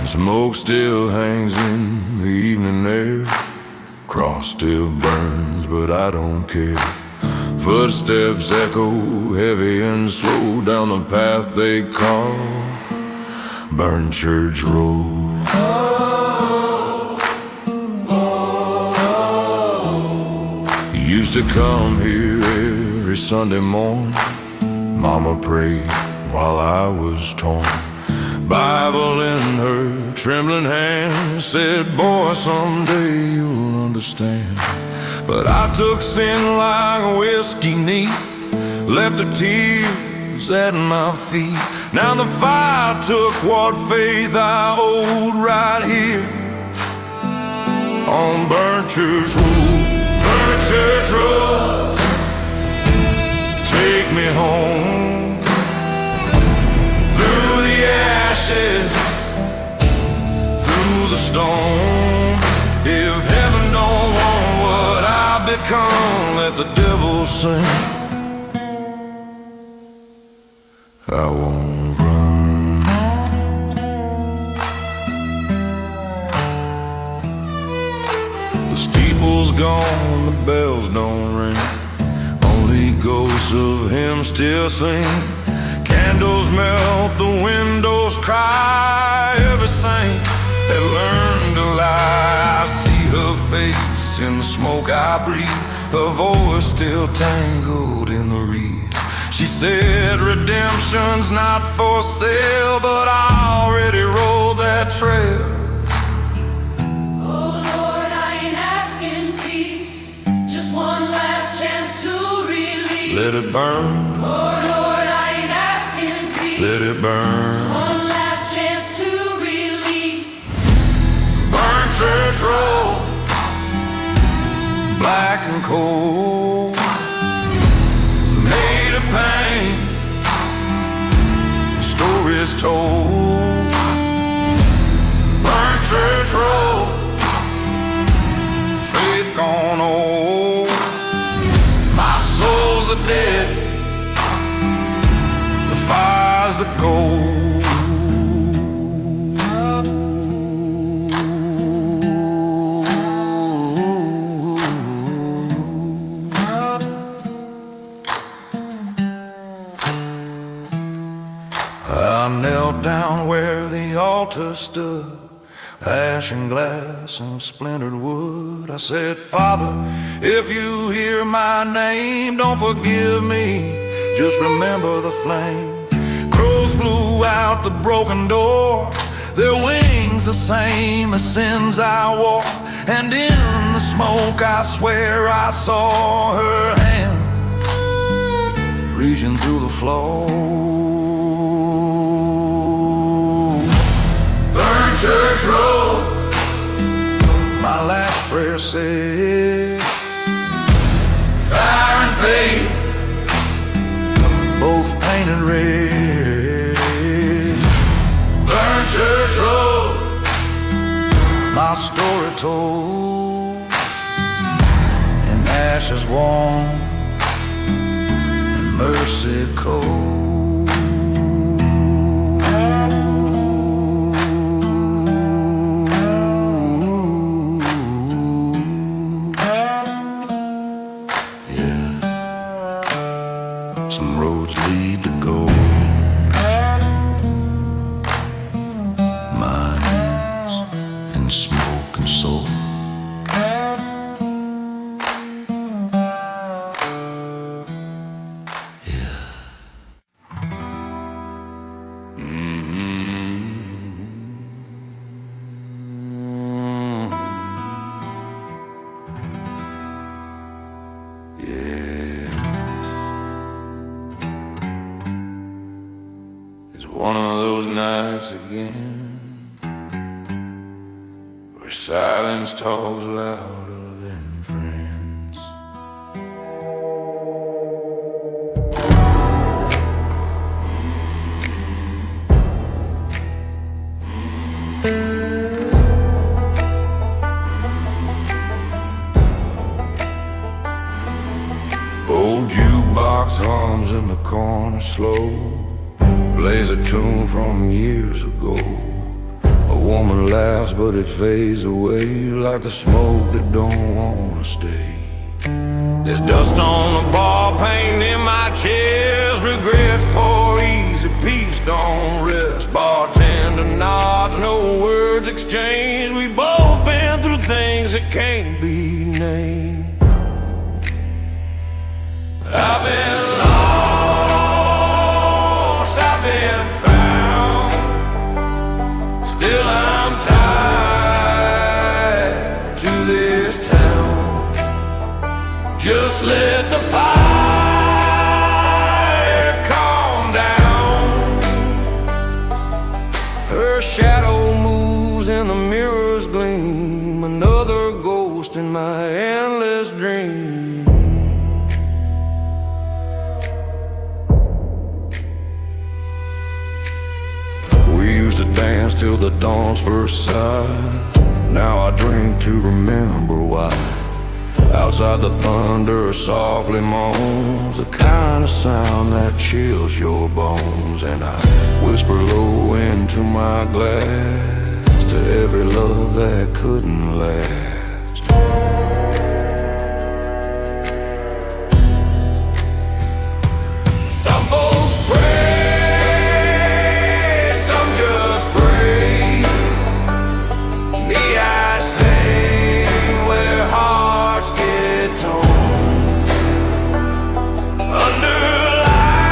Smoke still hangs in the evening air, cross still burns, but I don't care. Footsteps echo heavy and slow down the path they call Burn Church Road. You used to come here every Sunday morning, Mama prayed while I was torn. Bible in her trembling hand, said, boy, someday you'll understand. But I took sin like whiskey neat, left her tears at my feet. Now the fire took what faith I owed right here on Burn Church Road. Burn Church Road, take me home through the ashes, through the storm. If heaven don't want what I become, let the devil sing. I won't run. The steeple's gone, the bells don't ring, only ghosts of him still sing. Candles melt, the windows cry, every saint had learned to lie. I see her face in the smoke I breathe, her voice still tangled in the wreath. She said redemption's not for sale, but I already rode that trail. Oh Lord, I ain't asking peace, just one last chance to release. Let it burn, Oh Lord, I ain't asking peace, let it burn. one last chance to release. Burn church road, black and cold, made of pain, stories told. Burn church road, faith gone old. My soul's a dead, the fire's the gold. I knelt down where the altar stood, ash and glass and splintered wood. I said, Father, if you hear my name, don't forgive me, just remember the flame. Crows flew out the broken door, their wings the same as sins I wore. And in the smoke I swear I saw her hand reaching through the floor. Burn church road, my last prayer said, fire and faith, both painted red. Burn church road, my story told, in ashes warm and mercy cold. Some roads lead to gold. Mine is in smoke and soul. Yeah. It's one of those nights again where silence talks louder than friends. Old jukebox hums in the corner slow, plays a tune from years ago. A woman laughs but it fades away like the smoke that don't wanna stay. There's dust on the bar, pain in my chest, regrets pour easy, peace don't rest. Bartender nods, no words exchanged. We both been through things that can't be named. I've been lost, I've been found, still I'm tied to this town. Just let the fire calm down. Her shadow moves and the mirrors gleam, another ghost in my endless dream. Dance till the dawn's first sigh. Now I drink to remember why. Outside the thunder softly moans, the kind of sound that chills your bones. And I whisper low into my glass to every love that couldn't last. Some folks pray, some just pray. Me, I sing where hearts get torn. Under light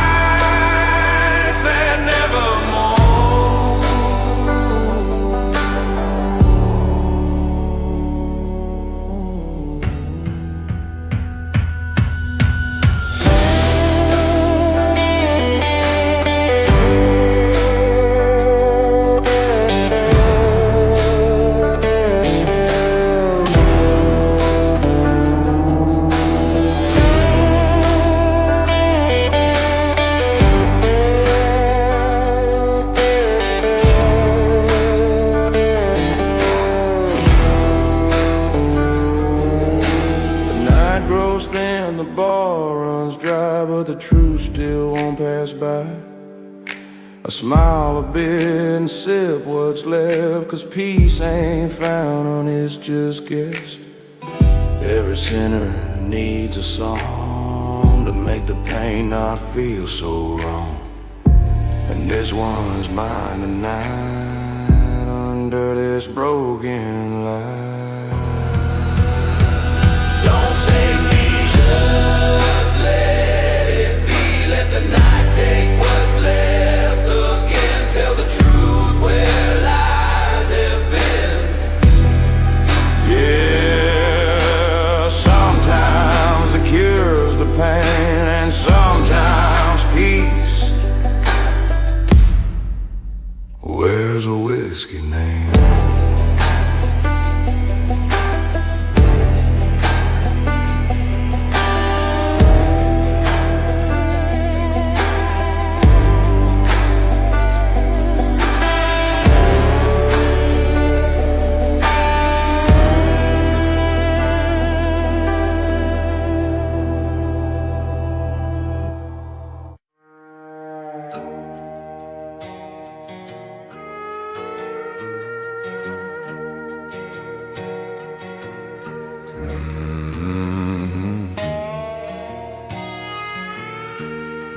but the truth still won't pass by. I smile a bit and sip what's left, 'cause peace ain't found on its just guessed. Every sinner needs a song to make the pain not feel so wrong. And this one's mine tonight, under this broken light. Don't save me, just let it be. Let the night take what's left again. Tell the truth where lies have been. Yeah, sometimes it cures the pain, and sometimes peace wears a whiskey name.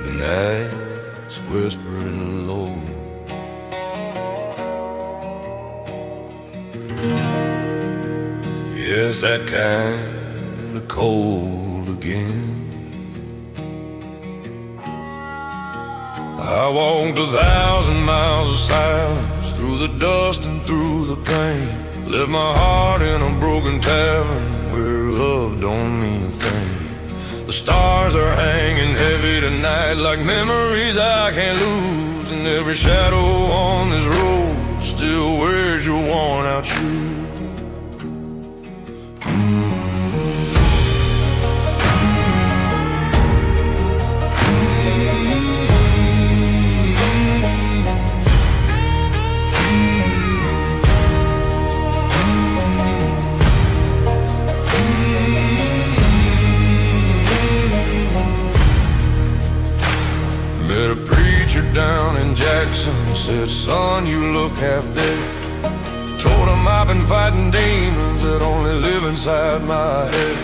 The night's whispering low. Yes, that kind of cold again. I walked 1,000 miles of silence, through the dust and through the pain. Left my heart in a broken tavern where love don't mean a thing. The stars are hanging heavy tonight, like memories I can't lose. And every shadow on this road still wears your worn out shoes. Met a preacher down in Jackson, said, son, you look half dead. Told him I've been fighting demons that only live inside my head.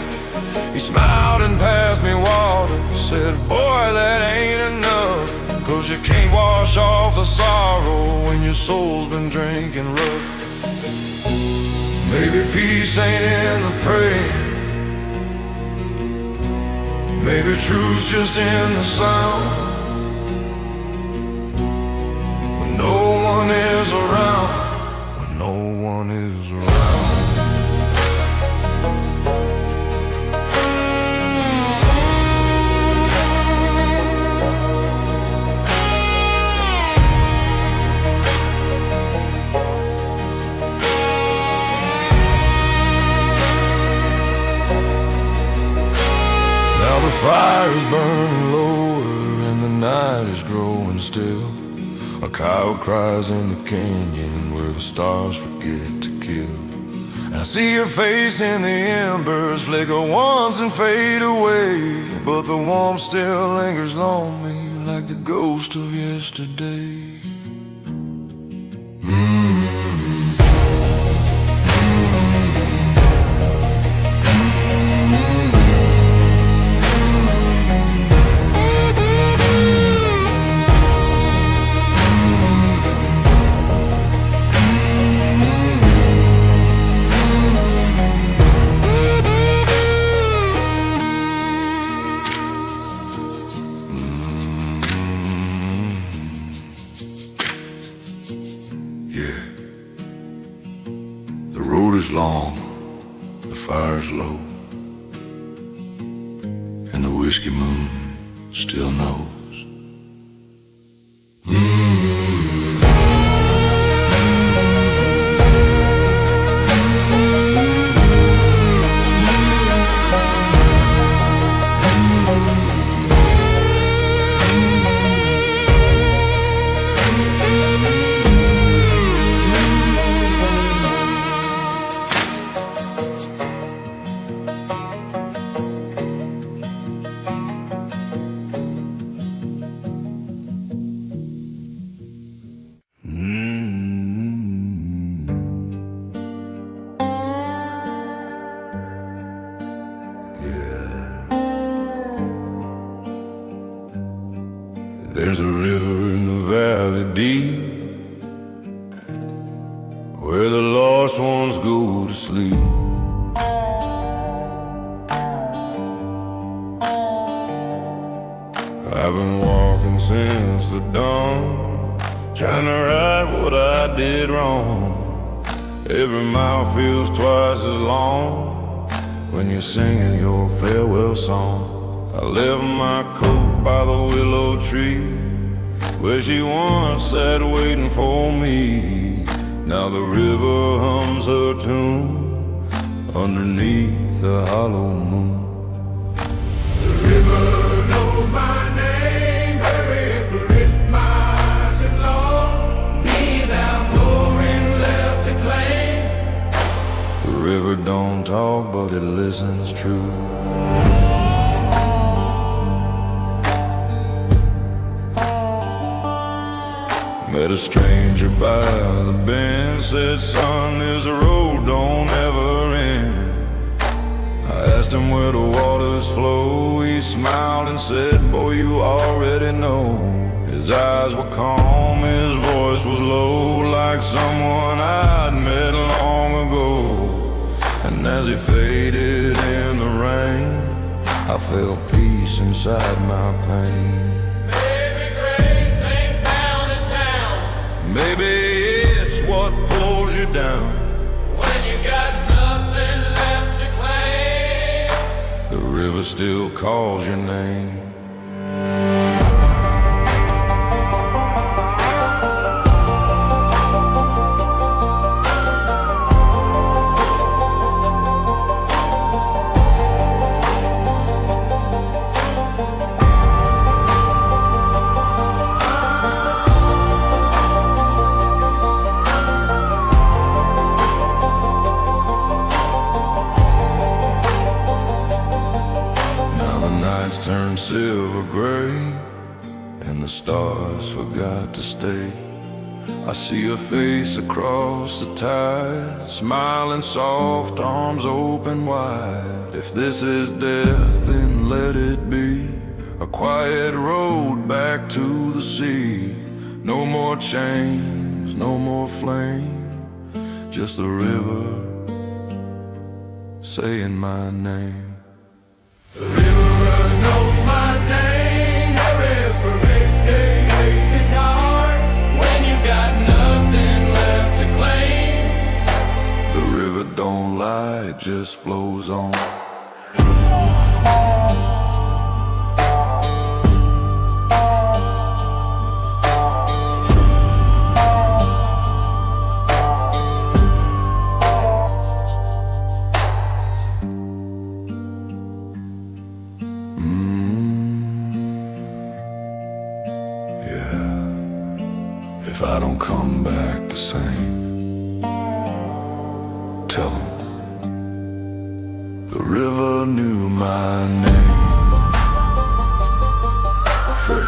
He smiled and passed me water, said, boy, that ain't enough, 'cause you can't wash off the sorrow when your soul's been drinking rough. Maybe peace ain't in the prayer, maybe truth's just in the sound. No one is around, when no one is around. Now the fire's burning lower and the night is growing still. A coyote cries in the canyon where the stars forget to kill. And I see your face in the embers, flicker once and fade away, but the warmth still lingers on me like the ghost of yesterday. Yeah, the road is long, the fire's low, and the whiskey moon still knows. where the lost ones go to sleep. I've been walking since the dawn, trying to right what I did wrong. Every mile feels twice as long when you're singing your farewell song. I left my coat by the willow tree where she once sat waiting for me. Now the river hums her tune underneath the hollow moon. The river knows my name, her river is miles and long. Me thou pouring left to claim. The river don't talk, but it listens true. Met a stranger by the bend, said, son, this road don't ever end. I asked him where the waters flow. He smiled and said, boy, you already know. His eyes were calm, his voice was low, like someone I'd met long ago. And as he faded in the rain, I felt peace inside my pain. Maybe it's what pulls you down when you got nothing left to claim. The river still calls your name. Turned silver gray and the stars forgot to stay. I see a face across the tide, smiling soft, arms open wide. If this is death, then let it be a quiet road back to the sea. No more chains, no more flame, just the river saying my name. The river knows my name, her is for days and hard when you got nothing left to claim. The river don't lie, it just flows on. If I don't come back the same, tell them the river knew my name. Free.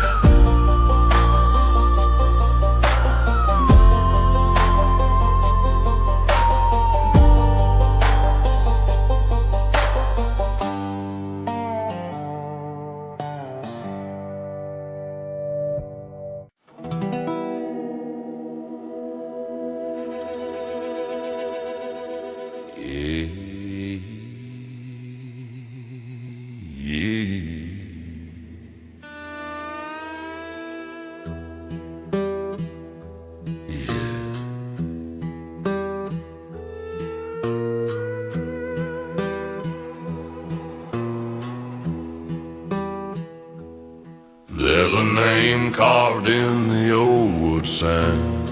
There's a name carved in the old wood sign,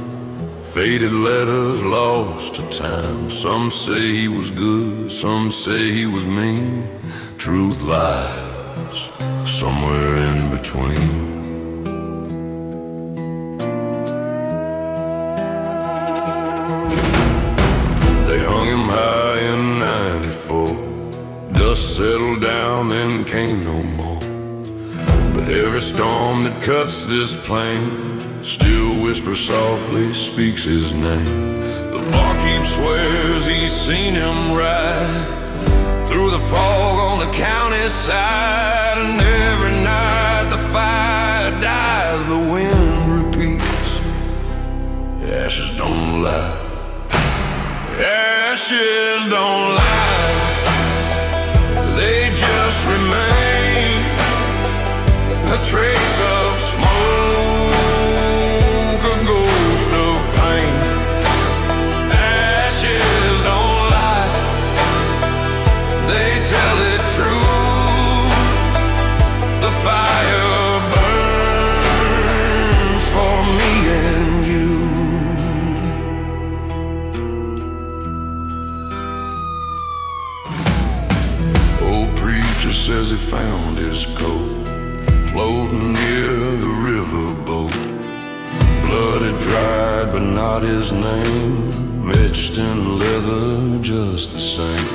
faded letters lost to time. Some say he was good, some say he was mean. Truth lies somewhere in between. They hung him high in '94. Dust settled down, then came no more. But every storm that cuts this plain still whispers softly, speaks his name. The barkeep swears he's seen him ride through the fog on the county side. And every night the fire dies, the wind repeats, the ashes don't lie. Ashes don't lie, they just remain, a trace of smoke, a ghost of pain. Ashes don't lie, they tell it true. The fire burns for me and you. Old preacher says he found his coat floating near the riverboat. Blood had dried, but not his name, etched in leather just the same.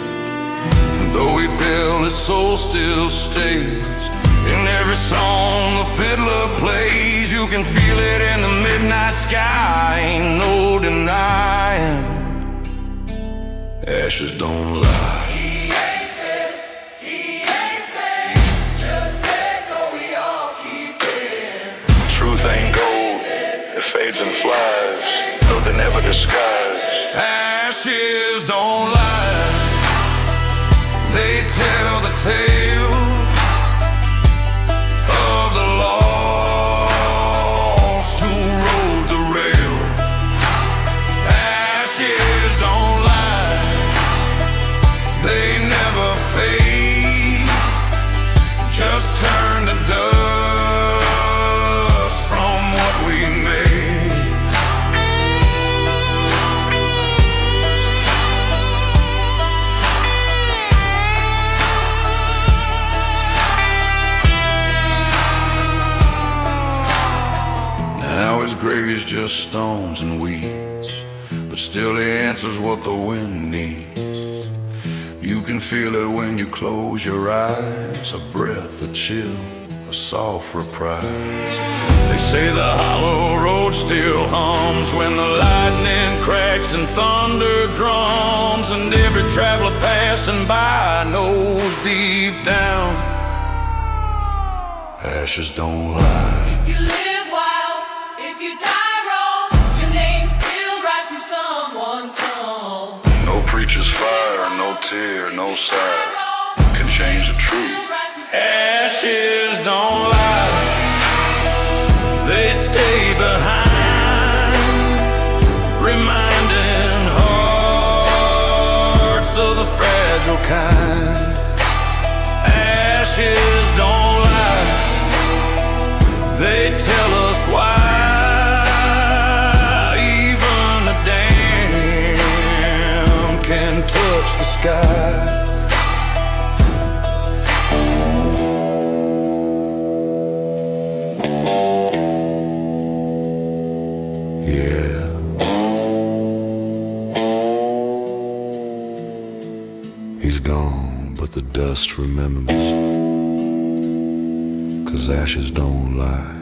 And though he fell, his soul still stays in every song the fiddler plays. You can feel it in the midnight sky, ain't no denying. Ashes don't lie. Truth ain't gold, it fades and flies, though they never disguise. Ashes don't lie, they tell the tale of the lost who rode the rail. Ashes don't lie, they never fade, just turn to dust from what we made. Now his grave is just stones and weeds, but still he answers what the wind needs. You can feel it when you close your eyes, a breath, a chill, a soft reprise. They say the hollow road still hums when the lightning cracks and thunder drums, and every traveler passing by knows deep down, ashes don't lie. If you live wild, if you die wrong, your name still writes from someone's song. No preacher's fire, no tear, no sigh can change the truth. Ashes don't lie, they stay behind, reminding hearts of the fragile kind. Ashes don't lie, they tell us why even the damned can touch the sky. Yeah. He's gone, but the dust remembers, 'cause ashes don't lie.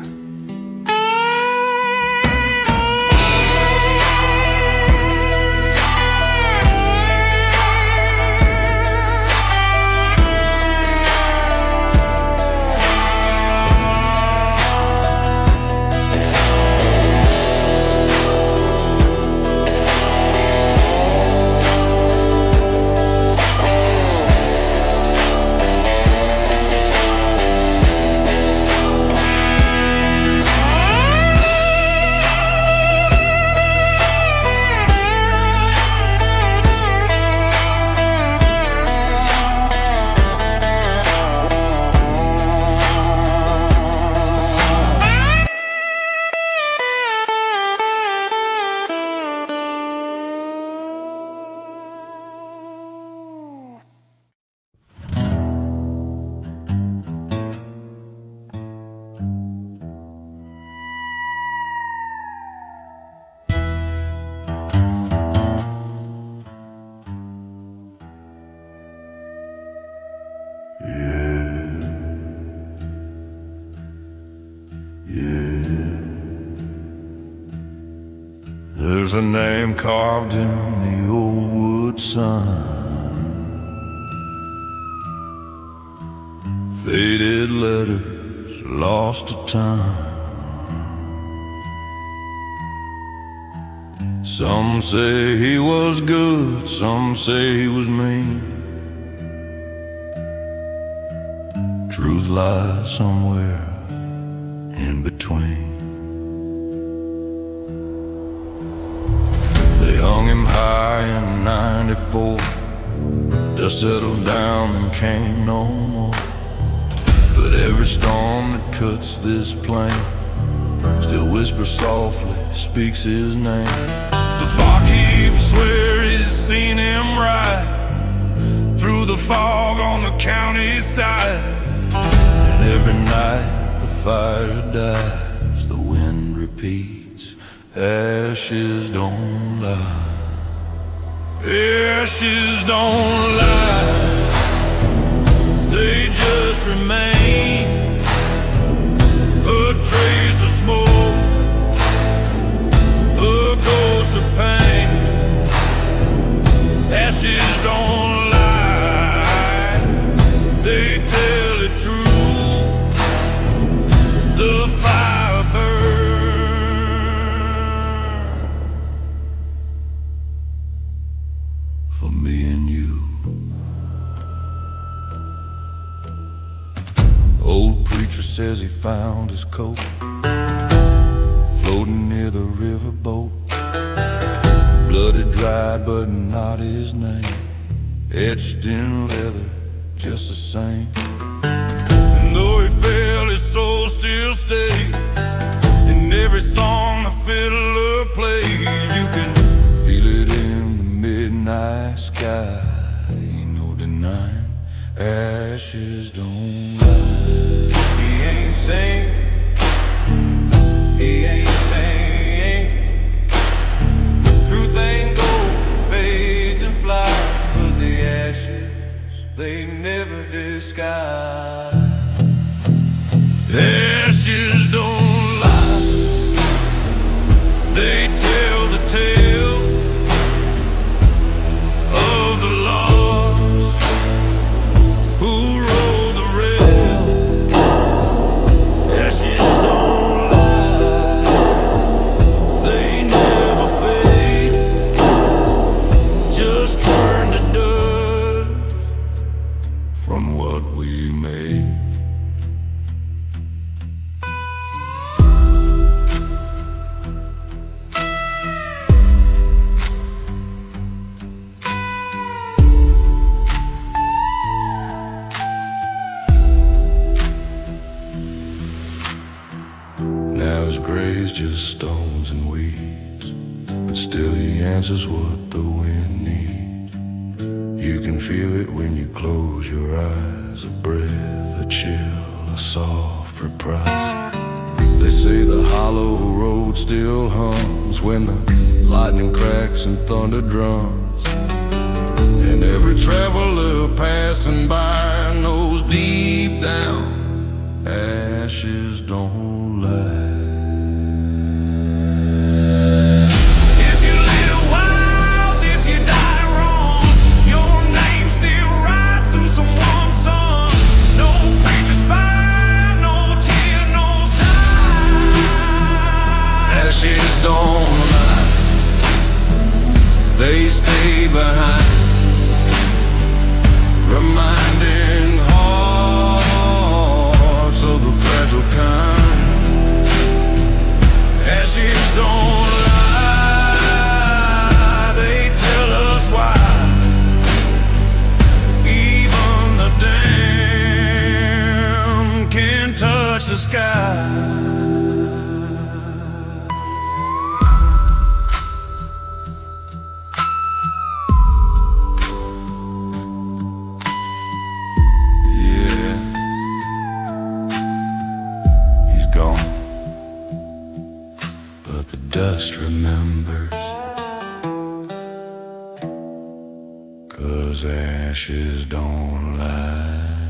There's a name carved in the old wood sign, faded letters lost to time, Some say he was good, some say he was mean. Truth lies somewhere in between. They hung him high in '94. Dust settled down and came no more. But every storm that cuts this plain still whispers softly, speaks his name. The barkeep swear he's seen him ride through the fog on the county side. And every night the fire dies, the wind repeats, ashes don't lie. Ashes don't lie, they just remain, a trace of smoke, a ghost of pain. Ashes don't lie, they tell it true, the fire burns for me and you. Old preacher says he found his coat floating near the riverboat. Blooded dried but not his name, etched in leather just the same. And though he fell, his soul still stays in every song the fiddler plays. You can feel it in the midnight sky, ain't no denying, ashes don't lie. He ain't sane, he ain't sane. Truth ain't gold, fades and flies, but the ashes, they never disguise. Ashes don't lie, they tell the tale of the lost who rode the rail. Ashes don't lie, they never fade, just turn to dust from what we made. Now his grave's just stones and weeds, but still he answers what the wind needs. You can feel it when you close your eyes, a breath, a chill, a soft reprise. They say the hollow road still hums when the lightning cracks and thunder drums. And every traveler passing by knows deep down, ashes don't lie. If you live wild, if you die wrong, your name still rides through someone's song. No preacher's fire, no tear, no sigh. Ashes don't lie, they stay behind, reminding hearts of the fragile kind. Ashes don't lie, they tell us why. Even the damned can touch the sky. But the dust remembers, 'cause ashes don't lie.